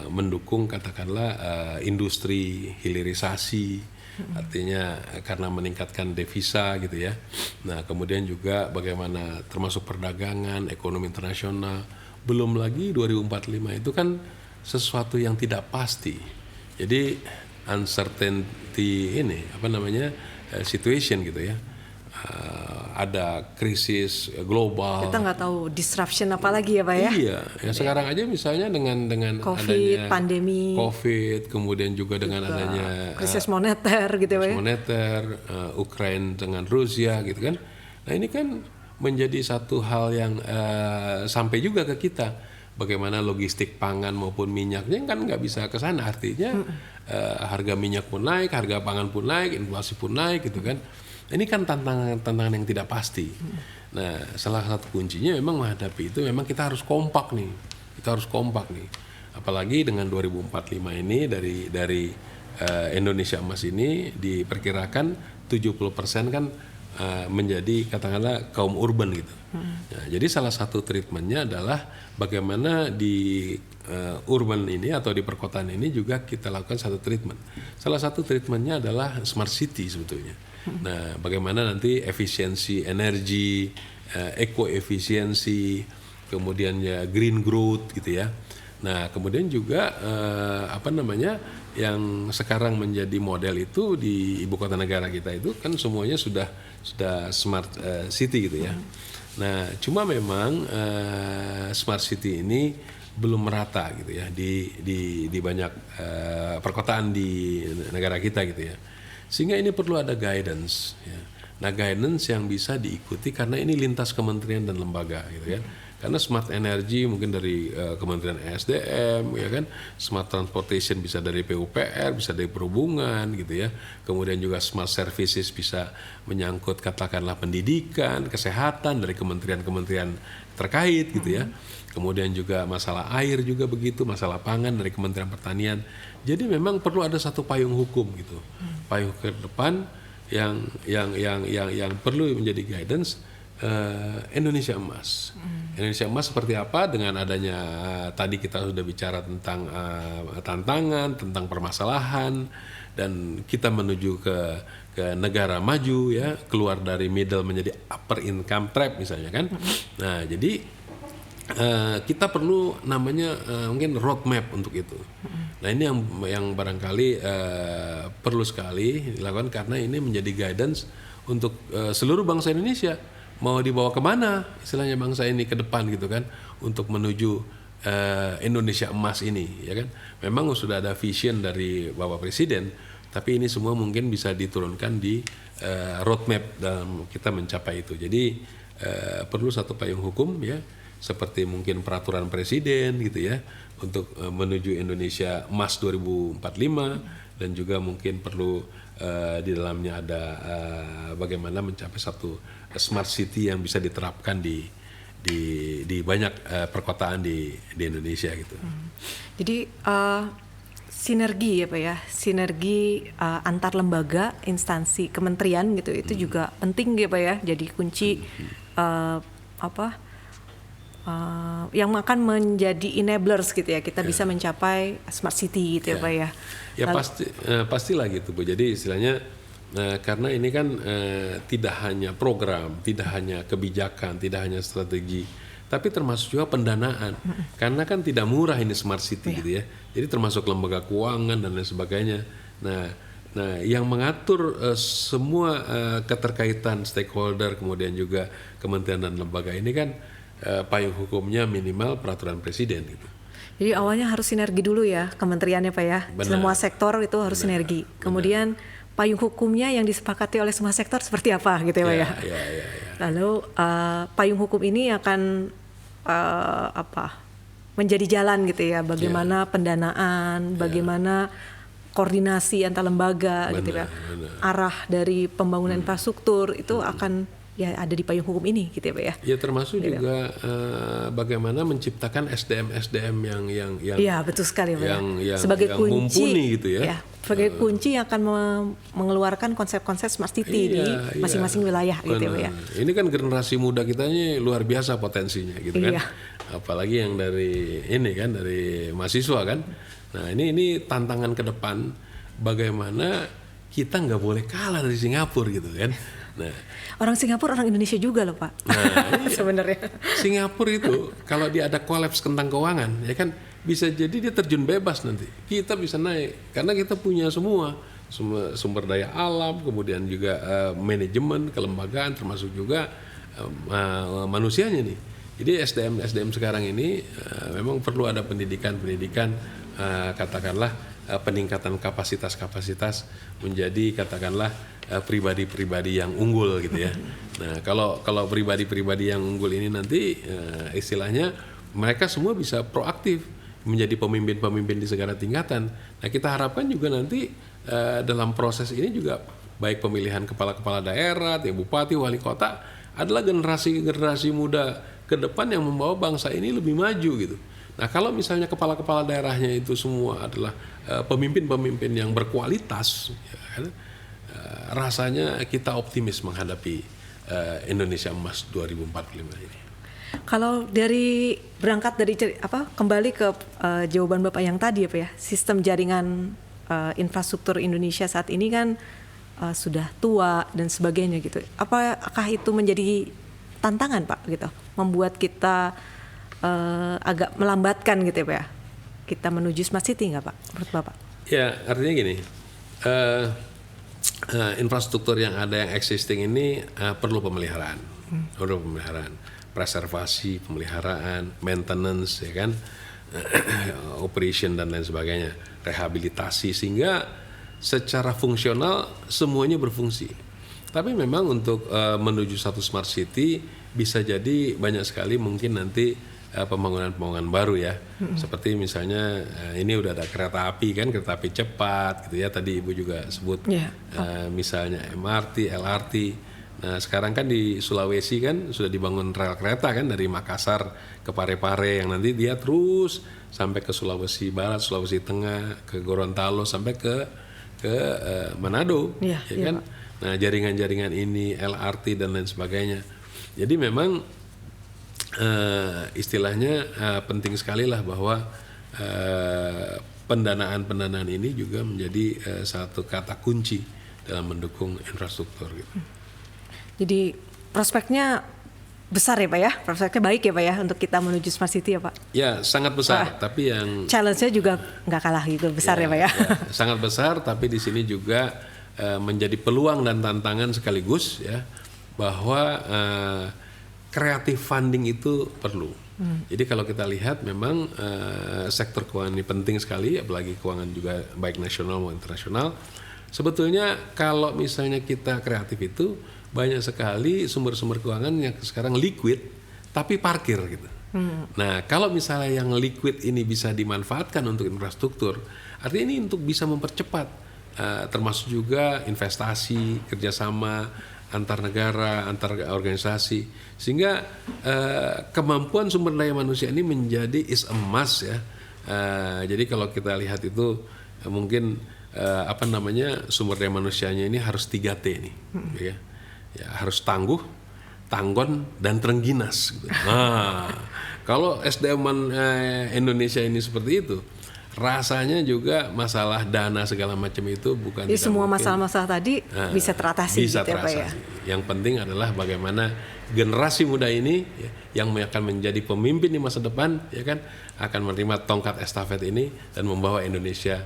mendukung katakanlah industri hilirisasi. Artinya karena meningkatkan devisa gitu ya. Nah, kemudian juga bagaimana termasuk perdagangan, ekonomi internasional. Belum lagi 2045 itu kan sesuatu yang tidak pasti. Jadi uncertainty ini situation gitu ya. Ada krisis global. Kita nggak tahu disruption apa lagi ya Pak ya? Iya, ya sekarang aja misalnya dengan COVID, adanya pandemi, COVID, kemudian juga dengan adanya krisis moneter gitu ya. Moneter, Ukraina dengan Rusia gitu kan. Nah ini kan menjadi satu hal yang sampai juga ke kita. Bagaimana logistik pangan maupun minyaknya kan nggak bisa ke sana. Artinya harga minyak pun naik, harga pangan pun naik, inflasi pun naik gitu kan. Ini kan tantangan yang tidak pasti. Nah, salah satu kuncinya memang menghadapi itu memang kita harus kompak nih. Kita harus kompak nih. Apalagi dengan 2045 ini dari Indonesia Emas ini diperkirakan 70% kan menjadi katakanlah kaum urban gitu. Nah, jadi salah satu treatmentnya adalah bagaimana di urban ini atau di perkotaan ini juga kita lakukan satu treatment. Salah satu treatmentnya adalah smart city sebetulnya. Nah, bagaimana nanti efisiensi energi, eco-efisiensi, kemudian ya green growth gitu ya. Nah, kemudian juga yang sekarang menjadi model itu di ibu kota negara kita itu kan semuanya sudah smart city gitu ya. Nah, cuma memang smart city ini belum merata gitu ya di banyak perkotaan di negara kita gitu ya. Sehingga ini perlu ada guidance ya. Nah, guidance yang bisa diikuti karena ini lintas kementerian dan lembaga gitu kan. Karena smart energy mungkin dari Kementerian SDM ya kan, smart transportation bisa dari PUPR, bisa dari perhubungan gitu ya. Kemudian juga smart services bisa menyangkut katakanlah pendidikan, kesehatan dari kementerian-kementerian terkait gitu ya. Kemudian juga masalah air juga begitu, masalah pangan dari Kementerian Pertanian. Jadi memang perlu ada satu payung hukum gitu. Payung ke depan yang perlu menjadi guidance Indonesia Emas. Indonesia Emas seperti apa dengan adanya tadi kita sudah bicara tentang tantangan, tentang permasalahan dan kita menuju ke negara maju ya, keluar dari middle menjadi upper income trap misalnya kan. Nah, jadi kita perlu namanya mungkin roadmap untuk itu. Nah, ini yang barangkali perlu sekali dilakukan karena ini menjadi guidance untuk seluruh bangsa Indonesia. Mau dibawa kemana istilahnya bangsa ini ke depan gitu kan untuk menuju Indonesia Emas ini ya kan. Memang sudah ada vision dari Bapak Presiden, tapi ini semua mungkin bisa diturunkan di roadmap dalam kita mencapai itu. Jadi perlu satu payung hukum ya, seperti mungkin peraturan presiden gitu ya untuk menuju Indonesia Emas 2045 dan juga mungkin perlu di dalamnya ada bagaimana mencapai satu smart city yang bisa diterapkan di banyak perkotaan di Indonesia gitu. Jadi sinergi ya Pak ya, sinergi antar lembaga, instansi, kementerian gitu itu juga penting ya Pak ya. Jadi kunci yang akan menjadi enablers gitu ya, kita bisa mencapai smart city gitu ya Pak ya. Ya pastilah gitu Bu. Jadi istilahnya karena ini kan tidak hanya program, tidak hanya kebijakan, tidak hanya strategi, tapi termasuk juga pendanaan. Karena kan tidak murah ini smart city gitu ya. Jadi termasuk lembaga keuangan dan lain sebagainya. Nah, yang mengatur semua keterkaitan stakeholder kemudian juga kementerian dan lembaga ini kan payung hukumnya minimal peraturan presiden gitu. Jadi awalnya harus sinergi dulu ya kementeriannya Pak ya. Benar. Semua sektor itu harus sinergi. Kemudian payung hukumnya yang disepakati oleh semua sektor seperti apa gitu ya Pak ya. Ya. Lalu payung hukum ini akan menjadi jalan gitu ya. Bagaimana pendanaan, bagaimana koordinasi antar lembaga gitu ya. Benar. Arah dari pembangunan infrastruktur itu akan ya ada di payung hukum ini gitu ya Pak ya. Ya termasuk juga bagaimana menciptakan SDM yang Iya betul sekali Pak. yang Sebagai kunci mumpuni gitu ya. Sebagai kunci yang akan mengeluarkan konsep-konsep smart city di masing-masing wilayah gitu ya Pak ya. Ini kan generasi muda kita ini luar biasa potensinya gitu kan. Iya. Apalagi yang dari ini kan dari mahasiswa kan. Nah ini tantangan ke depan bagaimana kita nggak boleh kalah dari Singapura gitu kan. Nah, orang Singapura orang Indonesia juga loh Pak. Nah, sebenarnya. Singapura itu kalau dia ada kolaps tentang keuangan ya kan bisa jadi dia terjun bebas nanti. Kita bisa naik karena kita punya semua sumber daya alam, kemudian juga manajemen, kelembagaan termasuk juga manusianya nih. Jadi SDM sekarang ini memang perlu ada pendidikan katakanlah peningkatan kapasitas menjadi katakanlah pribadi-pribadi yang unggul gitu ya. Nah kalau pribadi-pribadi yang unggul ini nanti istilahnya mereka semua bisa proaktif menjadi pemimpin-pemimpin di segala tingkatan. Nah kita harapkan juga nanti dalam proses ini juga baik pemilihan kepala-kepala daerah, bupati, wali kota adalah generasi muda ke depan yang membawa bangsa ini lebih maju gitu. Nah kalau misalnya kepala-kepala daerahnya itu semua adalah pemimpin-pemimpin yang berkualitas, ya kan, rasanya kita optimis menghadapi Indonesia Emas 2045 ini. Kalau berangkat dari kembali ke jawaban Bapak yang tadi ya Pak ya, sistem jaringan infrastruktur Indonesia saat ini kan sudah tua dan sebagainya gitu. Apakah itu menjadi tantangan Pak gitu, membuat kita agak melambatkan gitu ya Pak ya, kita menuju smart city nggak Pak menurut Bapak? Ya artinya gini, infrastruktur yang ada yang existing ini perlu pemeliharaan, preservasi, pemeliharaan, maintenance ya kan, operation dan lain sebagainya, rehabilitasi sehingga secara fungsional semuanya berfungsi. Tapi memang untuk menuju satu smart city bisa jadi banyak sekali mungkin nanti pembangunan baru ya. Seperti misalnya ini udah ada kereta api cepat gitu ya. Tadi Ibu juga sebut misalnya MRT, LRT. Nah sekarang kan di Sulawesi kan sudah dibangun rel kereta kan dari Makassar ke Parepare yang nanti dia terus sampai ke Sulawesi Barat, Sulawesi Tengah, ke Gorontalo sampai ke Manado, ya kan? Pak. Nah jaringan-jaringan ini LRT dan lain sebagainya. Jadi memang istilahnya penting sekali lah bahwa pendanaan ini juga menjadi satu kata kunci dalam mendukung infrastruktur gitu. Jadi prospeknya besar ya Pak ya, prospeknya baik ya Pak ya untuk kita menuju smart city ya Pak? Ya sangat besar, tapi yang challenge-nya juga nggak kalah gitu besar ya Pak ya? Sangat besar, tapi di sini juga menjadi peluang dan tantangan sekaligus ya bahwa kreatif funding itu perlu. Jadi kalau kita lihat memang sektor keuangan ini penting sekali, apalagi keuangan juga baik nasional maupun internasional. Sebetulnya kalau misalnya kita kreatif itu banyak sekali sumber-sumber keuangan yang sekarang liquid tapi parkir gitu. Nah kalau misalnya yang liquid ini bisa dimanfaatkan untuk infrastruktur, artinya ini untuk bisa mempercepat termasuk juga investasi, kerjasama antar negara, antar organisasi, sehingga kemampuan sumber daya manusia ini menjadi is a must ya. Jadi kalau kita lihat itu mungkin sumber daya manusianya ini harus 3T nih, ya harus tangguh, tanggon dan terengginas. Gitu. Nah, kalau SDM Indonesia ini seperti itu, rasanya juga masalah dana segala macam itu bukan. Jadi semua masalah-masalah tadi bisa teratasi. Bisa gitu teratasi. Ya, Pak ya? Yang penting adalah bagaimana generasi muda ini ya, yang akan menjadi pemimpin di masa depan, ya kan, akan menerima tongkat estafet ini dan membawa Indonesia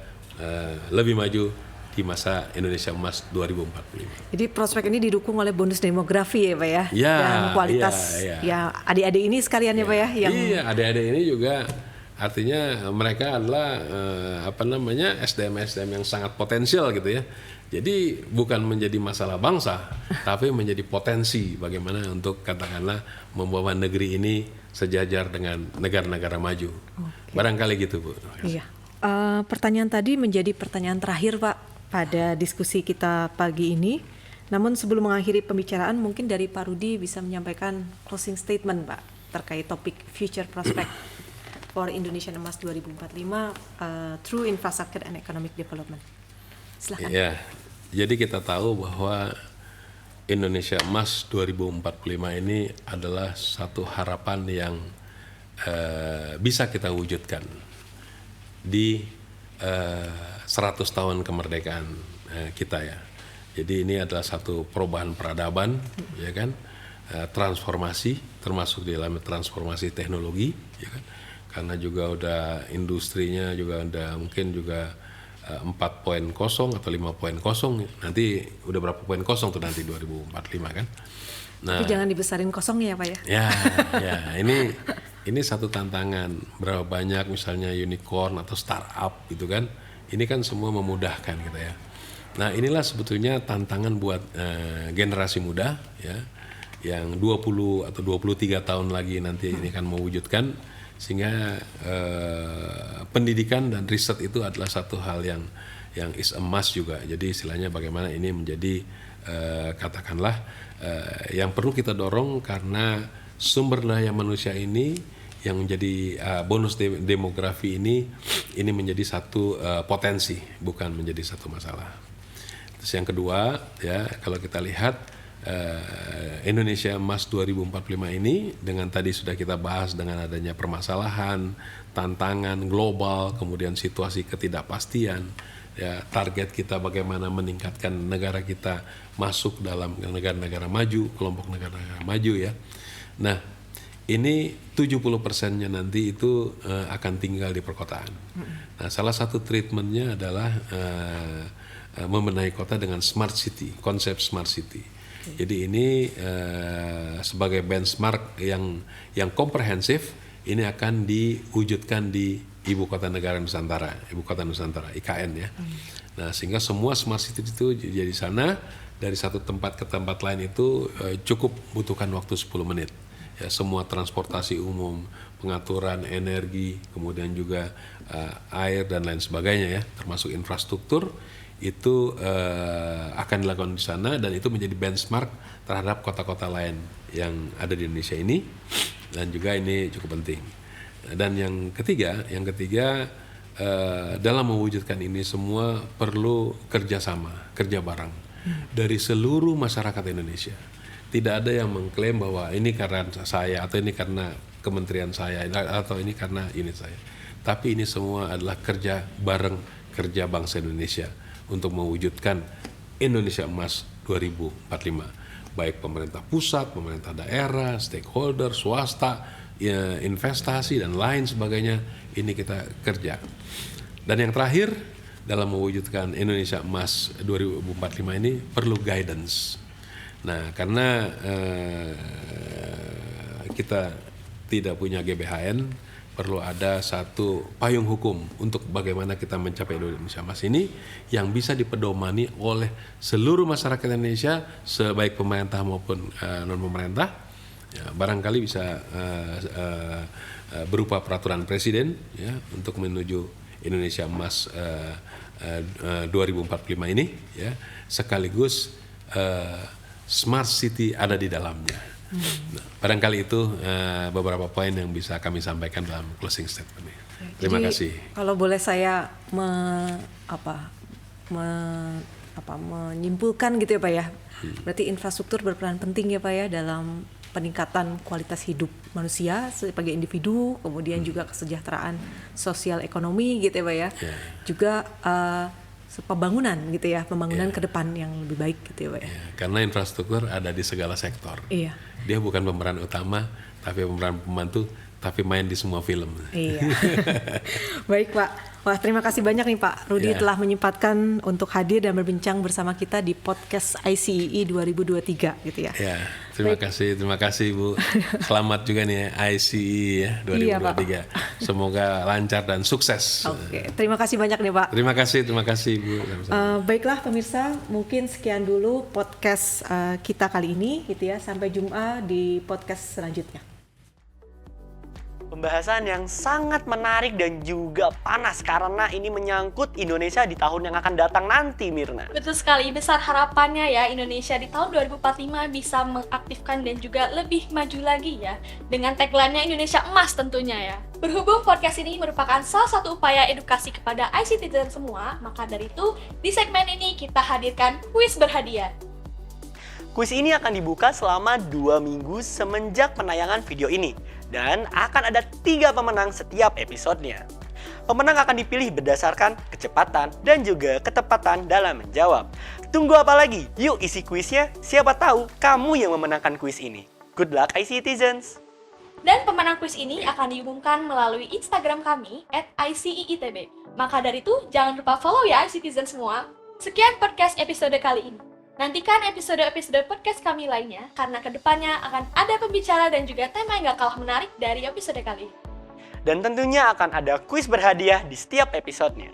lebih maju di masa Indonesia Emas 2045. Jadi prospek ini didukung oleh bonus demografi ya Pak ya, dan kualitas ya adik-adik ini sekalian ya Pak ya. Iya, adik-adik ini juga artinya mereka adalah SDM yang sangat potensial gitu ya. Jadi bukan menjadi masalah bangsa, tapi menjadi potensi bagaimana untuk katakanlah membawa negeri ini sejajar dengan negara-negara maju. Barangkali gitu Bu. Iya. Pertanyaan tadi menjadi pertanyaan terakhir Pak pada diskusi kita pagi ini. Namun sebelum mengakhiri pembicaraan, mungkin dari Pak Rudi bisa menyampaikan closing statement Pak terkait topik future prospect for Indonesia Emas 2045 through infrastructure and economic development. Silakan. Ya, jadi kita tahu bahwa Indonesia Emas 2045 ini adalah satu harapan yang bisa kita wujudkan di 100 tahun kemerdekaan kita ya. Jadi ini adalah satu perubahan peradaban, ya kan, transformasi, termasuk di dalam transformasi teknologi, ya kan, karena juga udah industrinya juga udah mungkin juga 4.0 atau 5.0, nanti udah berapa poin kosong tuh nanti 2045 kan. Nah, Tapi jangan dibesarin kosongnya ya Pak ya. Ya, ini satu tantangan. Berapa banyak misalnya unicorn atau startup gitu kan. Ini kan semua memudahkan gitu ya. Nah, inilah sebetulnya tantangan buat generasi muda ya, yang 20 atau 23 tahun lagi nanti ini kan mewujudkan, sehingga pendidikan dan riset itu adalah satu hal yang is a must juga. Jadi istilahnya bagaimana ini menjadi katakanlah yang perlu kita dorong, karena sumber daya manusia ini yang menjadi bonus demografi ini menjadi satu potensi, bukan menjadi satu masalah. Terus yang kedua ya, kalau kita lihat Indonesia Emas 2045 ini, dengan tadi sudah kita bahas, dengan adanya permasalahan, tantangan global, kemudian situasi ketidakpastian, ya, target kita bagaimana meningkatkan negara kita masuk dalam negara-negara maju, kelompok negara-negara maju ya. Nah, ini 70%-nya nanti itu akan tinggal di perkotaan. Nah, salah satu treatmentnya adalah membenahi kota dengan smart city, konsep smart city. Jadi ini sebagai benchmark yang komprehensif, ini akan diwujudkan di Ibu Kota Negara Nusantara, IKN ya. Nah, sehingga semua smart city itu jadi sana, dari satu tempat ke tempat lain itu cukup butuhkan waktu 10 menit. Ya, semua transportasi umum, pengaturan energi, kemudian juga air dan lain sebagainya ya, termasuk infrastruktur itu akan dilakukan di sana, dan itu menjadi benchmark terhadap kota-kota lain yang ada di Indonesia ini, dan juga ini cukup penting. Dan yang ketiga dalam mewujudkan ini semua perlu kerjasama, kerja bareng dari seluruh masyarakat Indonesia. Tidak ada yang mengklaim bahwa ini karena saya, atau ini karena kementerian saya, atau ini karena ini saya. Tapi ini semua adalah kerja bareng, kerja bangsa Indonesia untuk mewujudkan Indonesia Emas 2045. Baik pemerintah pusat, pemerintah daerah, stakeholder, swasta, ya, investasi dan lain sebagainya, ini kita kerja. Dan yang terakhir, dalam mewujudkan Indonesia Emas 2045 ini perlu guidance. Nah, karena kita tidak punya GBHN, perlu ada satu payung hukum untuk bagaimana kita mencapai Indonesia Emas ini yang bisa dipedomani oleh seluruh masyarakat Indonesia, sebaik pemerintah maupun non-pemerintah. Ya, barangkali bisa berupa peraturan presiden ya, untuk menuju Indonesia Emas 2045 ini ya, sekaligus smart city ada di dalamnya. Nah, barangkali itu beberapa poin yang bisa kami sampaikan dalam closing statement ini. Terima kasih. Kalau boleh saya menyimpulkan gitu ya Pak ya, berarti infrastruktur berperan penting ya Pak ya dalam peningkatan kualitas hidup manusia sebagai individu, kemudian juga kesejahteraan sosial ekonomi gitu ya Pak ya, juga pembangunan gitu ya, pembangunan ke depan yang lebih baik gitu ya Pak ya. Karena infrastruktur ada di segala sektor. Iya. Dia bukan pemeran utama, tapi pemeran pembantu, tapi main di semua film. Iya. Baik Pak. Wah, terima kasih banyak nih Pak Rudi telah menyempatkan untuk hadir dan berbincang bersama kita di podcast ICEE 2023 gitu ya. Ya, terima kasih Bu. Selamat juga nih ya ICEE ya 2023. Iya, Pak. Semoga lancar dan sukses. Oke, terima kasih banyak nih Pak. Terima kasih Bu. Baiklah pemirsa, mungkin sekian dulu podcast kita kali ini gitu ya. Sampai jumpa di podcast selanjutnya. Pembahasan yang sangat menarik dan juga panas karena ini menyangkut Indonesia di tahun yang akan datang nanti, Mirna. Betul sekali, besar harapannya ya Indonesia di tahun 2045 bisa mengaktifkan dan juga lebih maju lagi ya. Dengan tagline-nya Indonesia Emas tentunya ya. Berhubung podcast ini merupakan salah satu upaya edukasi kepada ICTizen semua, maka dari itu di segmen ini kita hadirkan kuis berhadiah. Kuis ini akan dibuka selama 2 minggu semenjak penayangan video ini. Dan akan ada 3 pemenang setiap episodenya. Pemenang akan dipilih berdasarkan kecepatan dan juga ketepatan dalam menjawab. Tunggu apa lagi? Yuk isi kuisnya, siapa tahu kamu yang memenangkan kuis ini. Good luck ICTizens! Dan pemenang kuis ini akan diumumkan melalui Instagram kami @ICEITB. Maka dari itu, jangan lupa follow ya ICTizen semua. Sekian podcast episode kali ini. Nantikan episode-episode podcast kami lainnya, karena kedepannya akan ada pembicara dan juga tema yang gak kalah menarik dari episode kali ini. Dan tentunya akan ada kuis berhadiah di setiap episodenya.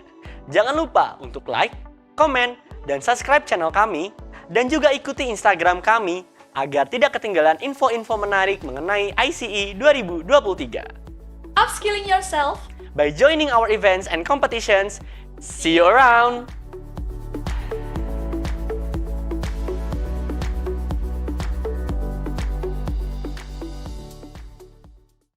Jangan lupa untuk like, komen, dan subscribe channel kami, dan juga ikuti Instagram kami agar tidak ketinggalan info-info menarik mengenai ICE 2023. Upskilling yourself. By joining our events and competitions, see you around!